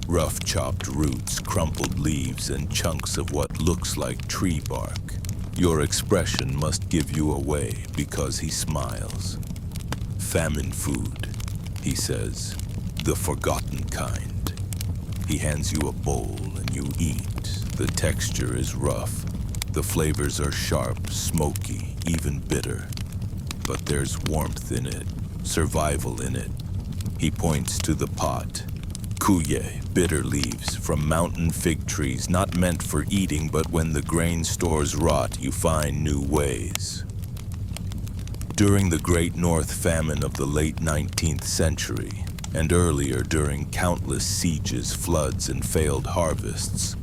Rough chopped roots, crumpled leaves, and chunks of what looks like tree bark. Your expression must give you away because he smiles. "Famine food," he says, "the forgotten kind." He hands you a bowl and you eat. The texture is rough. The flavors are sharp, smoky, even bitter. But there's warmth in it, survival in it. He points to the pot. Kuye, bitter leaves from mountain fig trees, not meant for eating, but when the grain stores rot, you find new ways. During the Great North Famine of the late 19th century, and earlier during countless sieges, floods, and failed harvests,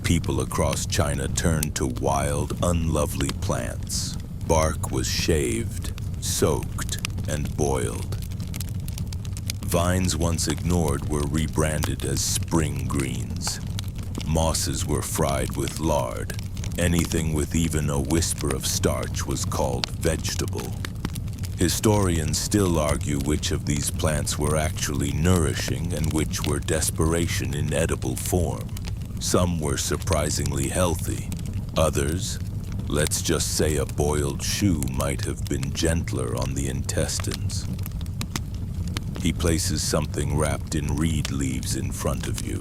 people across China turned to wild, unlovely plants. Bark was shaved, soaked, and boiled. Vines once ignored were rebranded as spring greens. Mosses were fried with lard. Anything with even a whisper of starch was called vegetable. Historians still argue which of these plants were actually nourishing and which were desperation in edible form. Some were surprisingly healthy. Others, let's just say a boiled shoe, might have been gentler on the intestines. He places something wrapped in reed leaves in front of you.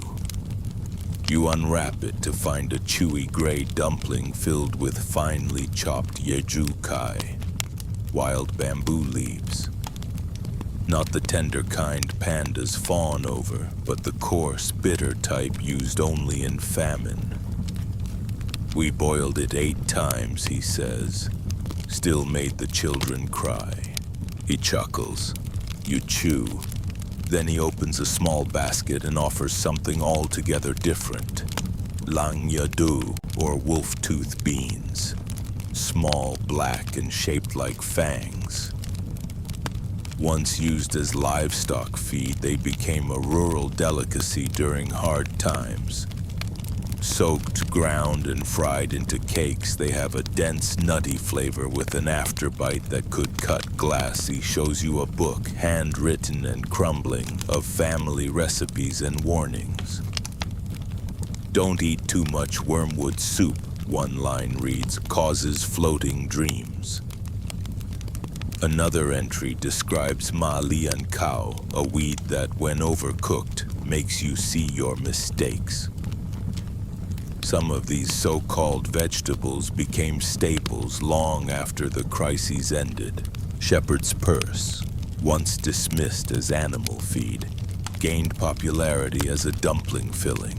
You unwrap it to find a chewy gray dumpling filled with finely chopped yeju kai, wild bamboo leaves. Not the tender kind pandas fawn over, but the coarse, bitter type used only in famine. "We boiled it 8 times, he says. Still made the children cry." He chuckles. You chew. Then he opens a small basket and offers something altogether different. Lang yadu, or wolf-tooth beans. Small, black, and shaped like fangs. Once used as livestock feed, they became a rural delicacy during hard times. Soaked, ground, and fried into cakes, they have a dense, nutty flavor with an afterbite that could cut glass. He shows you a book, handwritten and crumbling, of family recipes and warnings. "Don't eat too much wormwood soup," one line reads, "causes floating dreams." Another entry describes ma lian cow, a weed that, when overcooked, makes you see your mistakes. Some of these so-called vegetables became staples long after the crises ended. Shepherd's purse, once dismissed as animal feed, gained popularity as a dumpling filling.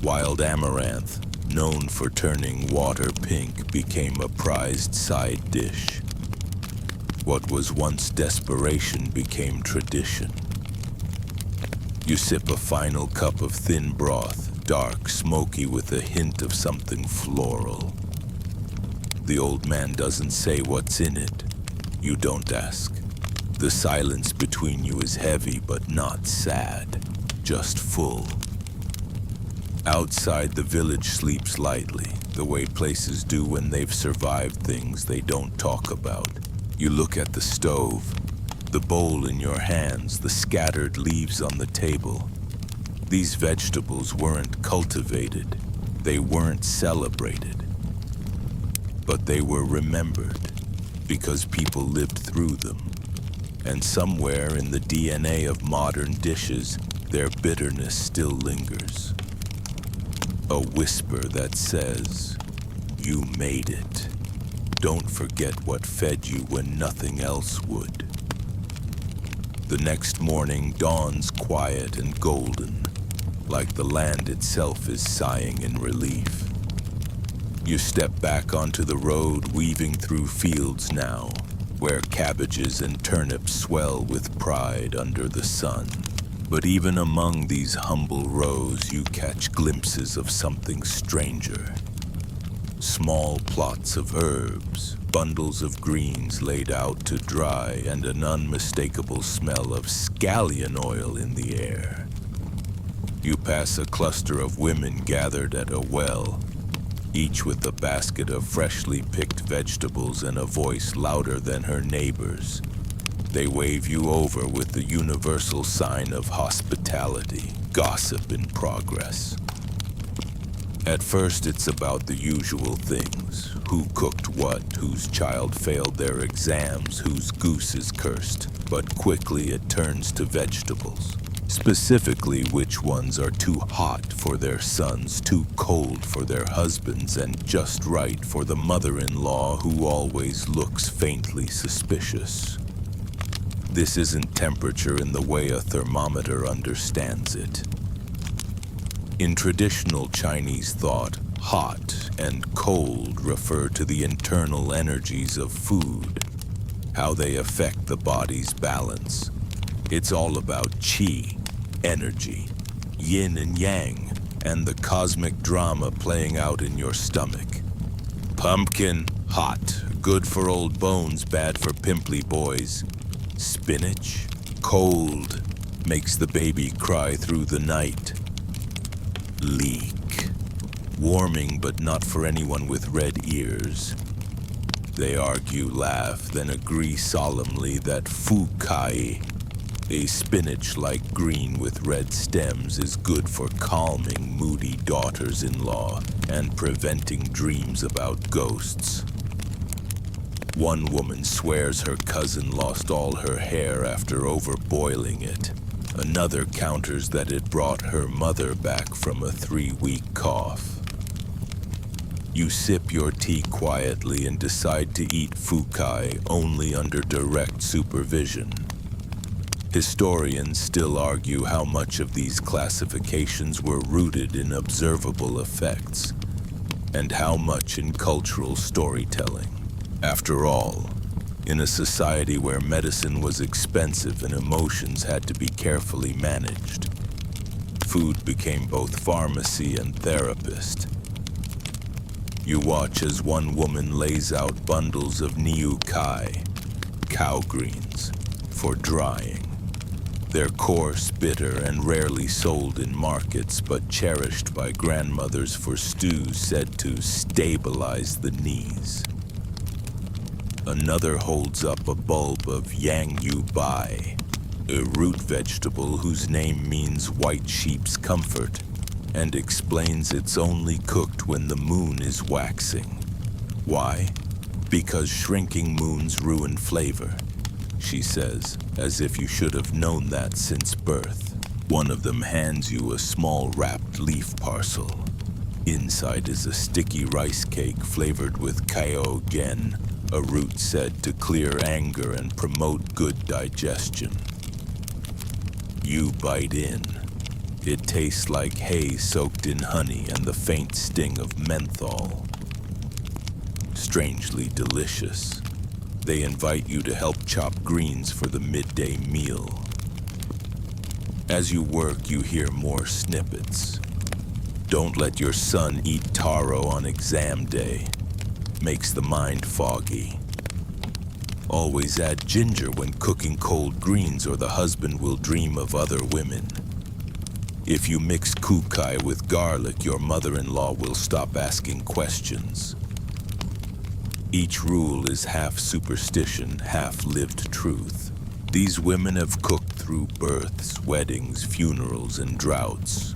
Wild amaranth, known for turning water pink, became a prized side dish. What was once desperation became tradition. You sip a final cup of thin broth, dark, smoky, with a hint of something floral. The old man doesn't say what's in it. You don't ask. The silence between you is heavy but not sad, just full. Outside, the village sleeps lightly, the way places do when they've survived things they don't talk about. You look at the stove, the bowl in your hands, the scattered leaves on the table. These vegetables weren't cultivated, they weren't celebrated, but they were remembered because people lived through them. And somewhere in the DNA of modern dishes, their bitterness still lingers. A whisper that says, "You made it. Don't forget what fed you when nothing else would." The next morning dawns quiet and golden, like the land itself is sighing in relief. You step back onto the road, weaving through fields now, where cabbages and turnips swell with pride under the sun. But even among these humble rows, you catch glimpses of something stranger. Small plots of herbs, bundles of greens laid out to dry, and an unmistakable smell of scallion oil in the air. You pass a cluster of women gathered at a well, each with a basket of freshly picked vegetables and a voice louder than her neighbor's. They wave you over with the universal sign of hospitality, gossip in progress. At first, it's about the usual things. Who cooked what, whose child failed their exams, whose goose is cursed. But quickly it turns to vegetables. Specifically, which ones are too hot for their sons, too cold for their husbands, and just right for the mother-in-law who always looks faintly suspicious. This isn't temperature in the way a thermometer understands it. In traditional Chinese thought, hot and cold refer to the internal energies of food, how they affect the body's balance. It's all about qi, energy, yin and yang, and the cosmic drama playing out in your stomach. Pumpkin, hot, good for old bones, bad for pimply boys. Spinach, cold, makes the baby cry through the night. Leek, warming but not for anyone with red ears. They argue, laugh, then agree solemnly that fukai, a spinach-like green with red stems, is good for calming moody daughters-in-law and preventing dreams about ghosts. One woman swears her cousin lost all her hair after overboiling it. Another counters that it brought her mother back from a 3-week cough. You sip your tea quietly and decide to eat fukai only under direct supervision. Historians still argue how much of these classifications were rooted in observable effects, and how much in cultural storytelling. After all, in a society where medicine was expensive and emotions had to be carefully managed, food became both pharmacy and therapist. You watch as one woman lays out bundles of niu kai, cow greens, for drying. They're coarse, bitter, and rarely sold in markets, but cherished by grandmothers for stews said to stabilize the knees. Another holds up a bulb of yang yu bai, a root vegetable whose name means white sheep's comfort, and explains it's only cooked when the moon is waxing. Why? Because shrinking moons ruin flavor, she says, as if you should have known that since birth. One of them hands you a small wrapped leaf parcel. Inside is a sticky rice cake flavored with kao gen, a root said to clear anger and promote good digestion. You bite in. It tastes like hay soaked in honey and the faint sting of menthol. Strangely delicious. They invite you to help chop greens for the midday meal. As you work, you hear more snippets. Don't let your son eat taro on exam day. Makes the mind foggy. Always add ginger when cooking cold greens or the husband will dream of other women. If you mix kukai with garlic, your mother-in-law will stop asking questions. Each rule is half superstition, half lived truth. These women have cooked through births, weddings, funerals, and droughts.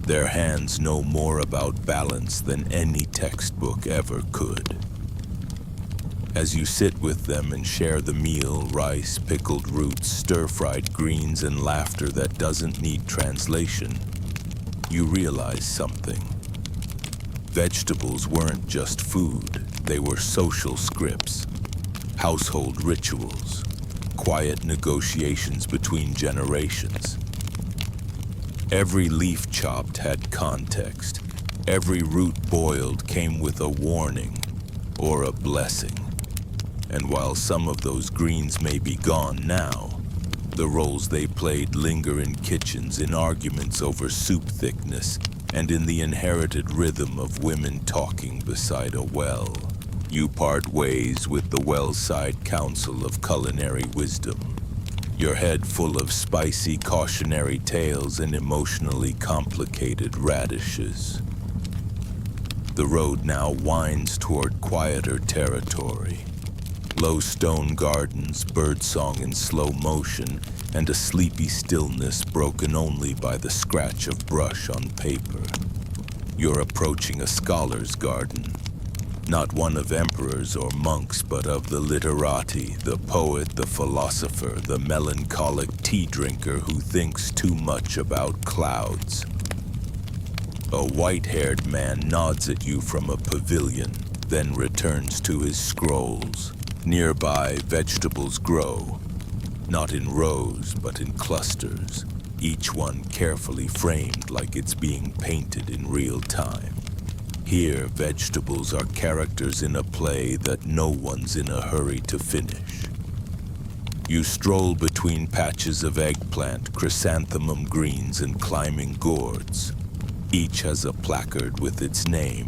Their hands know more about balance than any textbook ever could. As you sit with them and share the meal, rice, pickled roots, stir-fried greens, and laughter that doesn't need translation, you realize something. Vegetables weren't just food, they were social scripts, household rituals, quiet negotiations between generations. Every leaf chopped had context. Every root boiled came with a warning or a blessing. And while some of those greens may be gone now, the roles they played linger in kitchens, in arguments over soup thickness, and in the inherited rhythm of women talking beside a well. You part ways with the Wellside Council of Culinary Wisdom, your head full of spicy cautionary tales and emotionally complicated radishes. The road now winds toward quieter territory. Low stone gardens, birdsong in slow motion, and a sleepy stillness broken only by the scratch of brush on paper. You're approaching a scholar's garden, not one of emperors or monks, but of the literati, the poet, the philosopher, the melancholic tea drinker who thinks too much about clouds. A white-haired man nods at you from a pavilion, then returns to his scrolls. Nearby, vegetables grow, not in rows, but in clusters, each one carefully framed like it's being painted in real time. Here, vegetables are characters in a play that no one's in a hurry to finish. You stroll between patches of eggplant, chrysanthemum greens, and climbing gourds. Each has a placard with its name,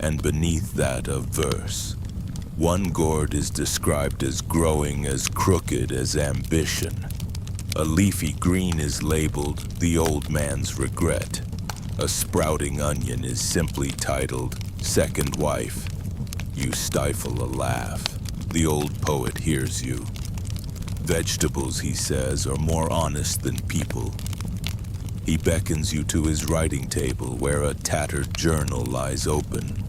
and beneath that a verse. One gourd is described as growing as crooked as ambition. A leafy green is labeled the old man's regret. A sprouting onion is simply titled Second Wife. You stifle a laugh. The old poet hears you. Vegetables, he says, are more honest than people. He beckons you to his writing table where a tattered journal lies open.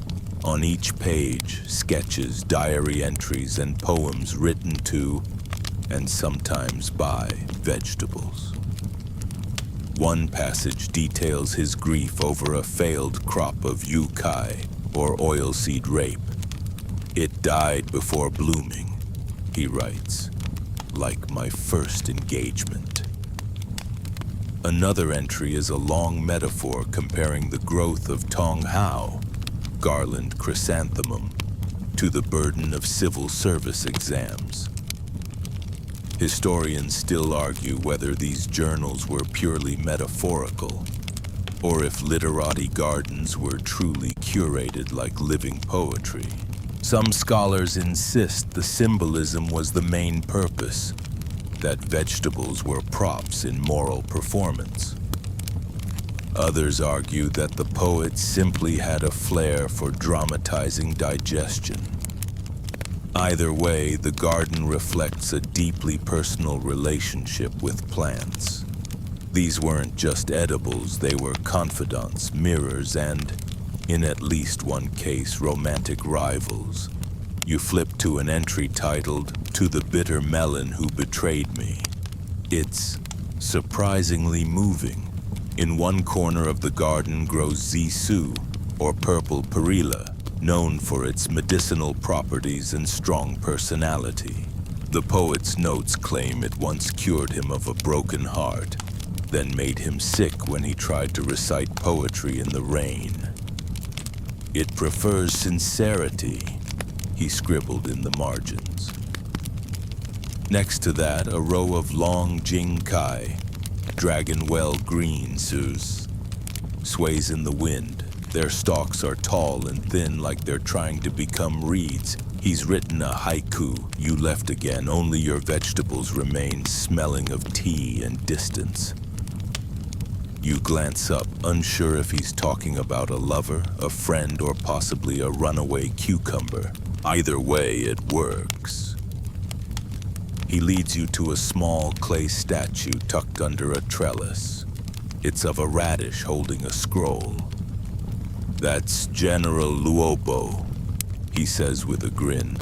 On each page, sketches, diary entries, and poems written to, and sometimes by, vegetables. One passage details his grief over a failed crop of yucca, or oilseed rape. It died before blooming, he writes, like my first engagement. Another entry is a long metaphor comparing the growth of Tong Hao, garland chrysanthemum, to the burden of civil service exams. Historians still argue whether these journals were purely metaphorical, or if literati gardens were truly curated like living poetry. Some scholars insist the symbolism was the main purpose, that vegetables were props in moral performance. Others argue that the poet simply had a flair for dramatizing digestion. Either way, the garden reflects a deeply personal relationship with plants. These weren't just edibles, they were confidants, mirrors, and, in at least one case, romantic rivals. You flip to an entry titled, To the Bitter Melon Who Betrayed Me. It's surprisingly moving. In one corner of the garden grows zisu, or purple perilla, known for its medicinal properties and strong personality. The poet's notes claim it once cured him of a broken heart, then made him sick when he tried to recite poetry in the rain. It prefers sincerity, he scribbled in the margins. Next to that, a row of long jingkai, dragonwell green sus, sways in the wind. Their stalks are tall and thin like they're trying to become reeds. He's written a haiku, you left again, only your vegetables remain, smelling of tea and distance. You glance up, unsure if he's talking about a lover, a friend, or possibly a runaway cucumber. Either way, it works. He leads you to a small clay statue tucked under a trellis. It's of a radish holding a scroll. That's General Luobo, he says with a grin.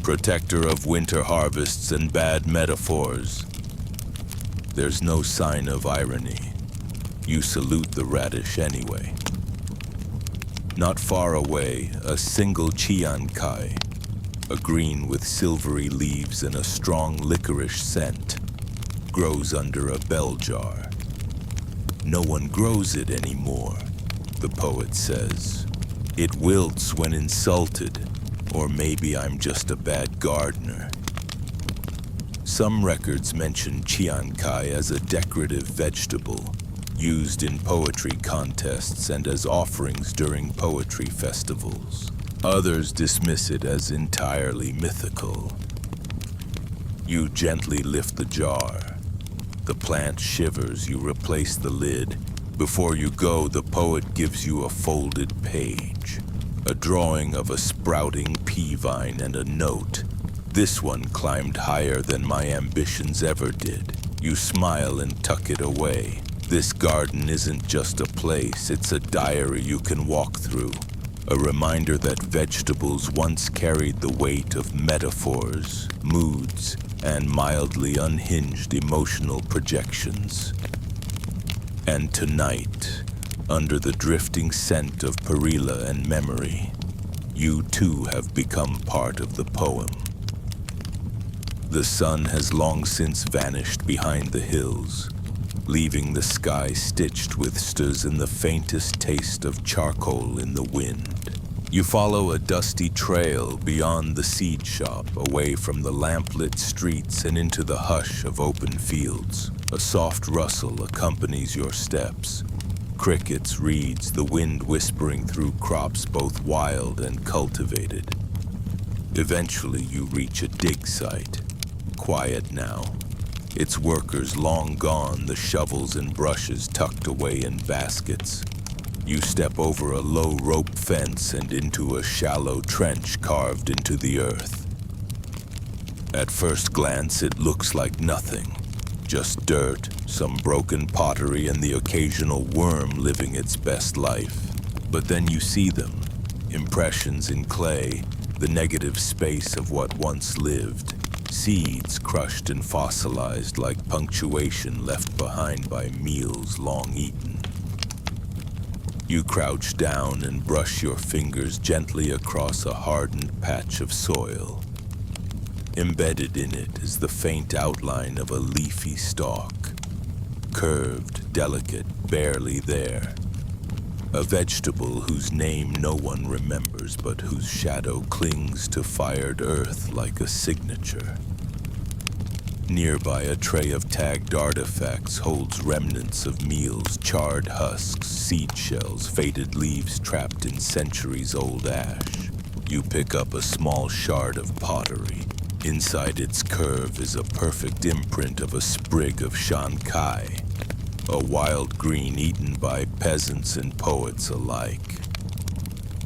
Protector of winter harvests and bad metaphors. There's no sign of irony. You salute the radish anyway. Not far away, a single chiankai, a green with silvery leaves and a strong licorice scent, grows under a bell jar. No one grows it anymore, the poet says. It wilts when insulted, or maybe I'm just a bad gardener. Some records mention chiankai as a decorative vegetable, used in poetry contests and as offerings during poetry festivals. Others dismiss it as entirely mythical. You gently lift the jar. The plant shivers, you replace the lid. Before you go, the poet gives you a folded page, a drawing of a sprouting pea vine and a note. This one climbed higher than my ambitions ever did. You smile and tuck it away. This garden isn't just a place, it's a diary you can walk through. A reminder that vegetables once carried the weight of metaphors, moods, and mildly unhinged emotional projections. And tonight, under the drifting scent of perilla and memory, you too have become part of the poem. The sun has long since vanished behind the hills, leaving the sky stitched with stars and the faintest taste of charcoal in the wind. You follow a dusty trail beyond the seed shop, away from the lamplit streets and into the hush of open fields. A soft rustle accompanies your steps. Crickets, reeds, the wind whispering through crops both wild and cultivated. Eventually you reach a dig site. Quiet now. Its workers long gone, the shovels and brushes tucked away in baskets. You step over a low rope fence and into a shallow trench carved into the earth. At first glance, it looks like nothing. Just dirt, some broken pottery, and the occasional worm living its best life. But then you see them, impressions in clay, the negative space of what once lived. Seeds crushed and fossilized like punctuation left behind by meals long eaten. You crouch down and brush your fingers gently across a hardened patch of soil. Embedded in it is the faint outline of a leafy stalk, curved, delicate, barely there. A vegetable whose name no one remembers, but whose shadow clings to fired earth like a signature. Nearby, a tray of tagged artifacts holds remnants of meals, charred husks, seed shells, faded leaves trapped in centuries-old ash. You pick up a small shard of pottery. Inside its curve is a perfect imprint of a sprig of shankai, a wild green eaten by peasants and poets alike.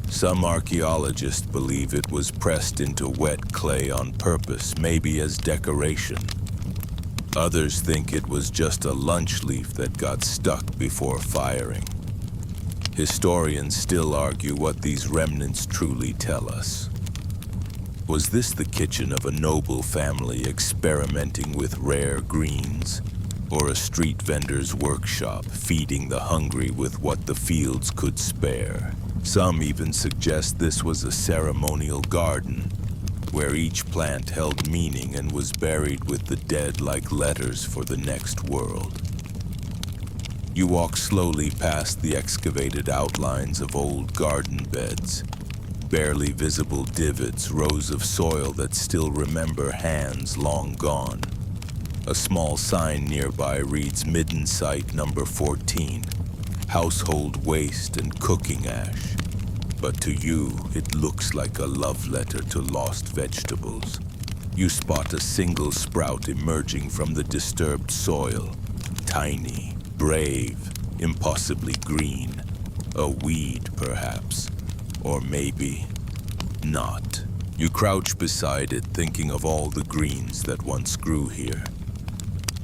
Some archaeologists believe it was pressed into wet clay on purpose, maybe as decoration. Others think it was just a lunch leaf that got stuck before firing. Historians still argue what these remnants truly tell us. Was this the kitchen of a noble family experimenting with rare greens? Or a street vendor's workshop, feeding the hungry with what the fields could spare? Some even suggest this was a ceremonial garden, where each plant held meaning and was buried with the dead like letters for the next world. You walk slowly past the excavated outlines of old garden beds, barely visible divots, rows of soil that still remember hands long gone. A small sign nearby reads Midden Site number 14, household waste and cooking ash. But to you, it looks like a love letter to lost vegetables. You spot a single sprout emerging from the disturbed soil. Tiny, brave, impossibly green. A weed, perhaps. Or maybe not. You crouch beside it, thinking of all the greens that once grew here.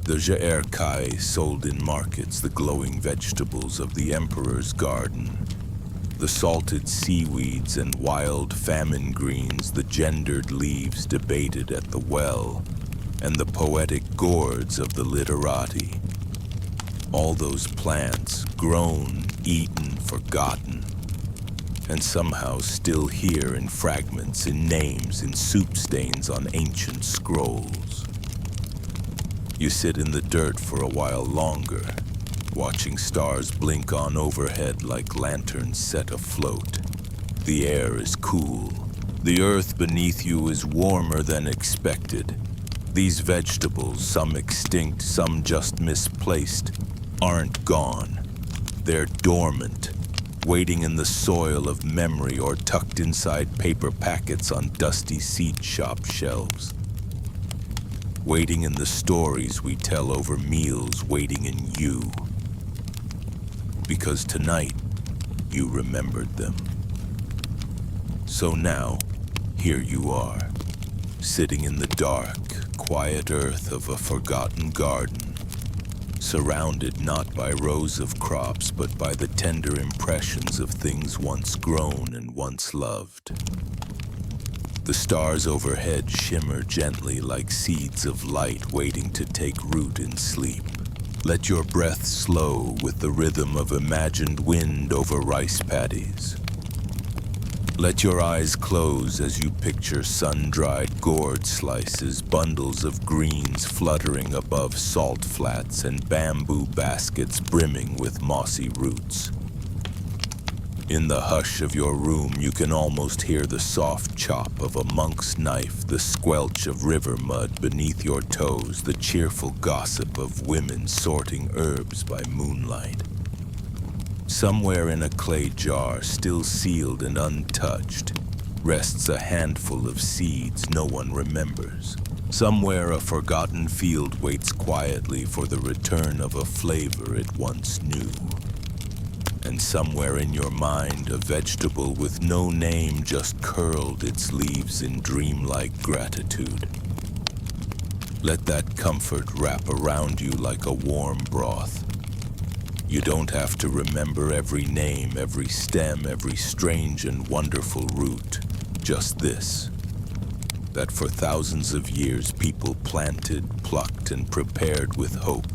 The jaerkai sold in markets, the glowing vegetables of the emperor's garden. The salted seaweeds and wild famine greens, the gendered leaves debated at the well, and the poetic gourds of the literati. All those plants, grown, eaten, forgotten, and somehow still here in fragments, in names, in soup stains on ancient scrolls. You sit in the dirt for a while longer, watching stars blink on overhead like lanterns set afloat. The air is cool. The earth beneath you is warmer than expected. These vegetables, some extinct, some just misplaced, aren't gone. They're dormant, waiting in the soil of memory or tucked inside paper packets on dusty seed shop shelves. Waiting in the stories we tell over meals, waiting in you. Because tonight, you remembered them. So now, here you are, sitting in the dark, quiet earth of a forgotten garden, surrounded not by rows of crops, but by the tender impressions of things once grown and once loved. The stars overhead shimmer gently like seeds of light waiting to take root in sleep. Let your breath slow with the rhythm of imagined wind over rice paddies. Let your eyes close as you picture sun-dried gourd slices, bundles of greens fluttering above salt flats, and bamboo baskets brimming with mossy roots. In the hush of your room, you can almost hear the soft chop of a monk's knife, the squelch of river mud beneath your toes, the cheerful gossip of women sorting herbs by moonlight. Somewhere in a clay jar, still sealed and untouched, rests a handful of seeds no one remembers. Somewhere a forgotten field waits quietly for the return of a flavor it once knew. And somewhere in your mind, a vegetable with no name just curled its leaves in dreamlike gratitude. Let that comfort wrap around you like a warm broth. You don't have to remember every name, every stem, every strange and wonderful root. Just this, that for thousands of years people planted, plucked, and prepared with hope.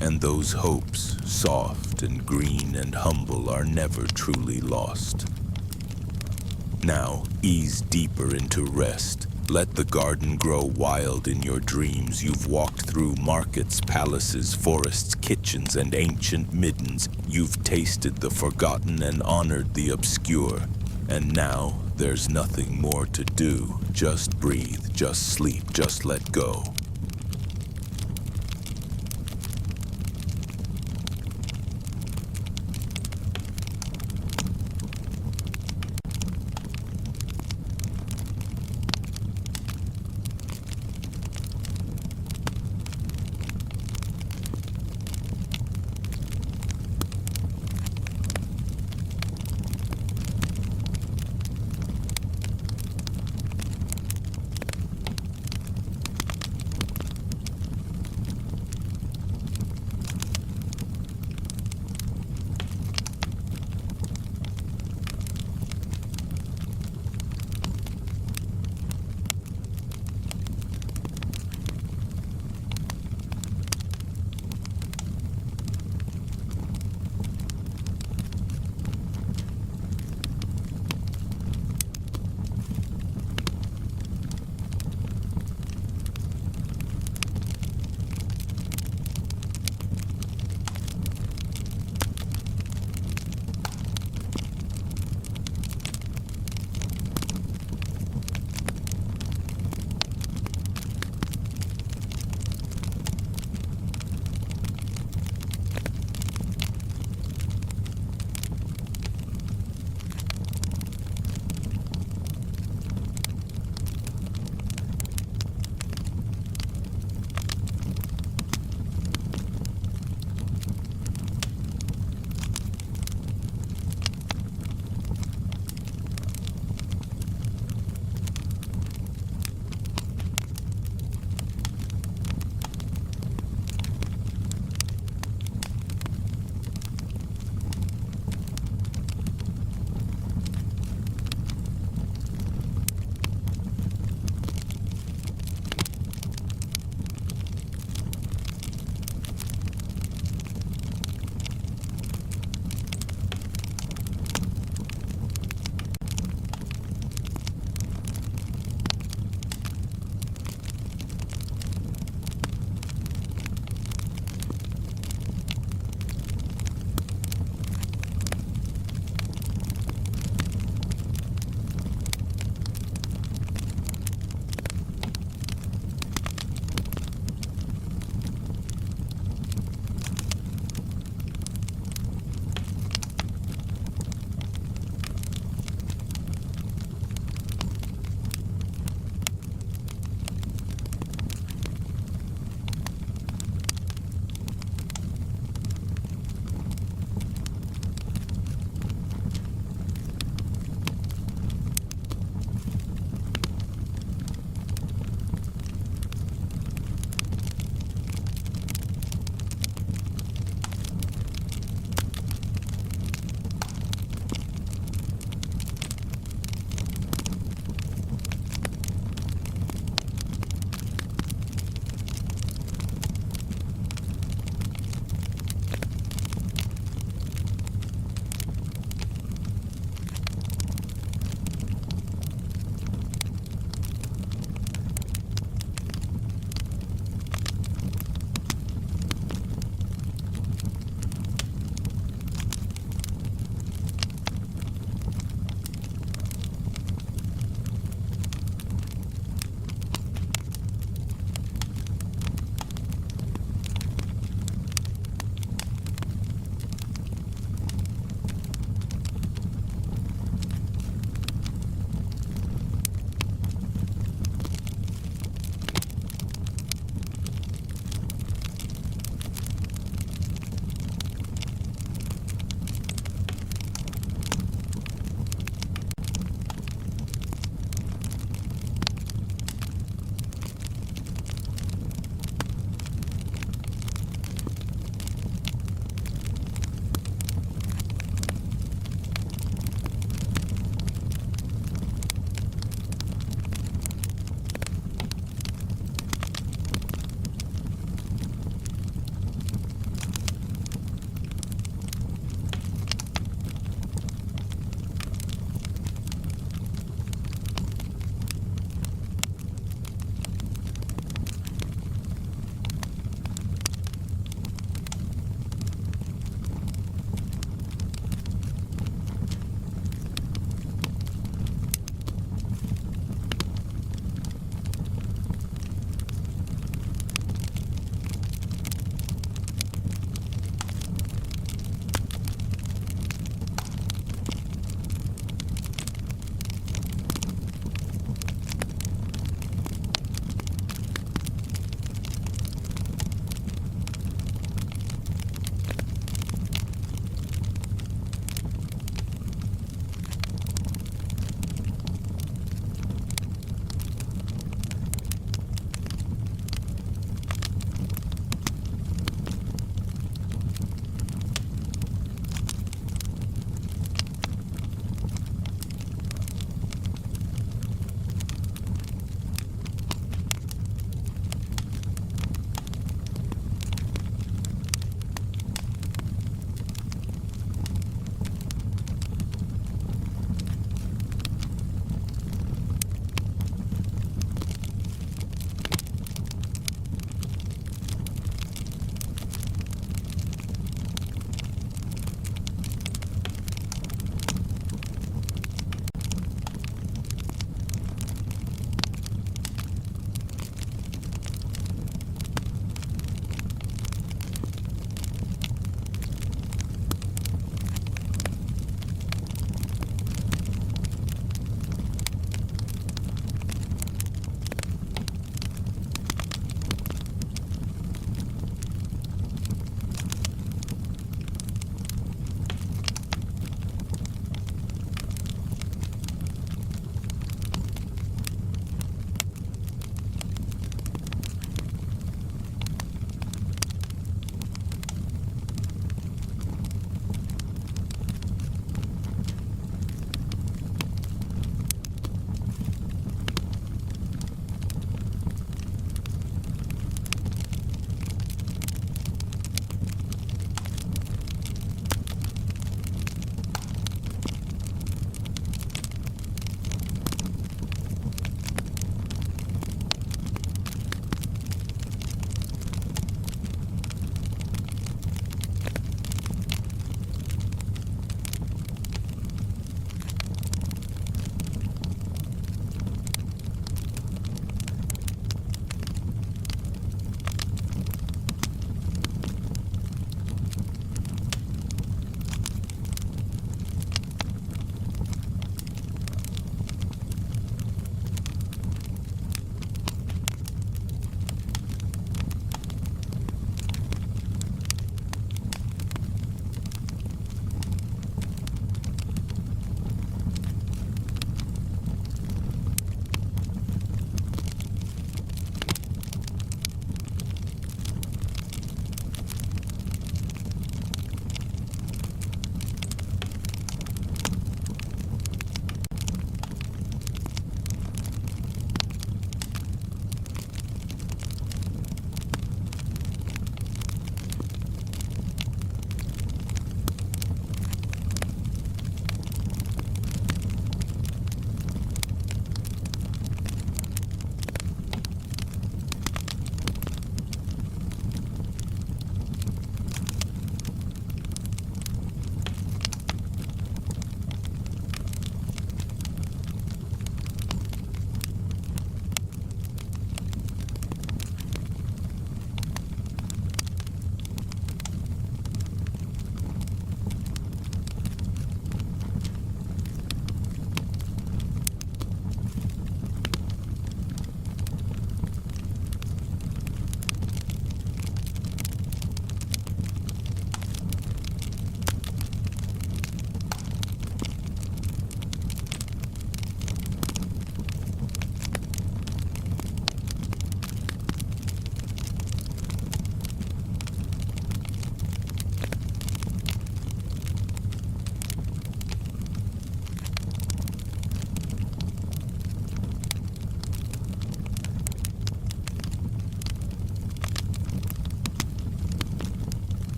And those hopes, soft and green and humble, are never truly lost. Now, ease deeper into rest. Let the garden grow wild in your dreams. You've walked through markets, palaces, forests, kitchens, and ancient middens. You've tasted the forgotten and honored the obscure. And now, there's nothing more to do. Just breathe, just sleep, just let go.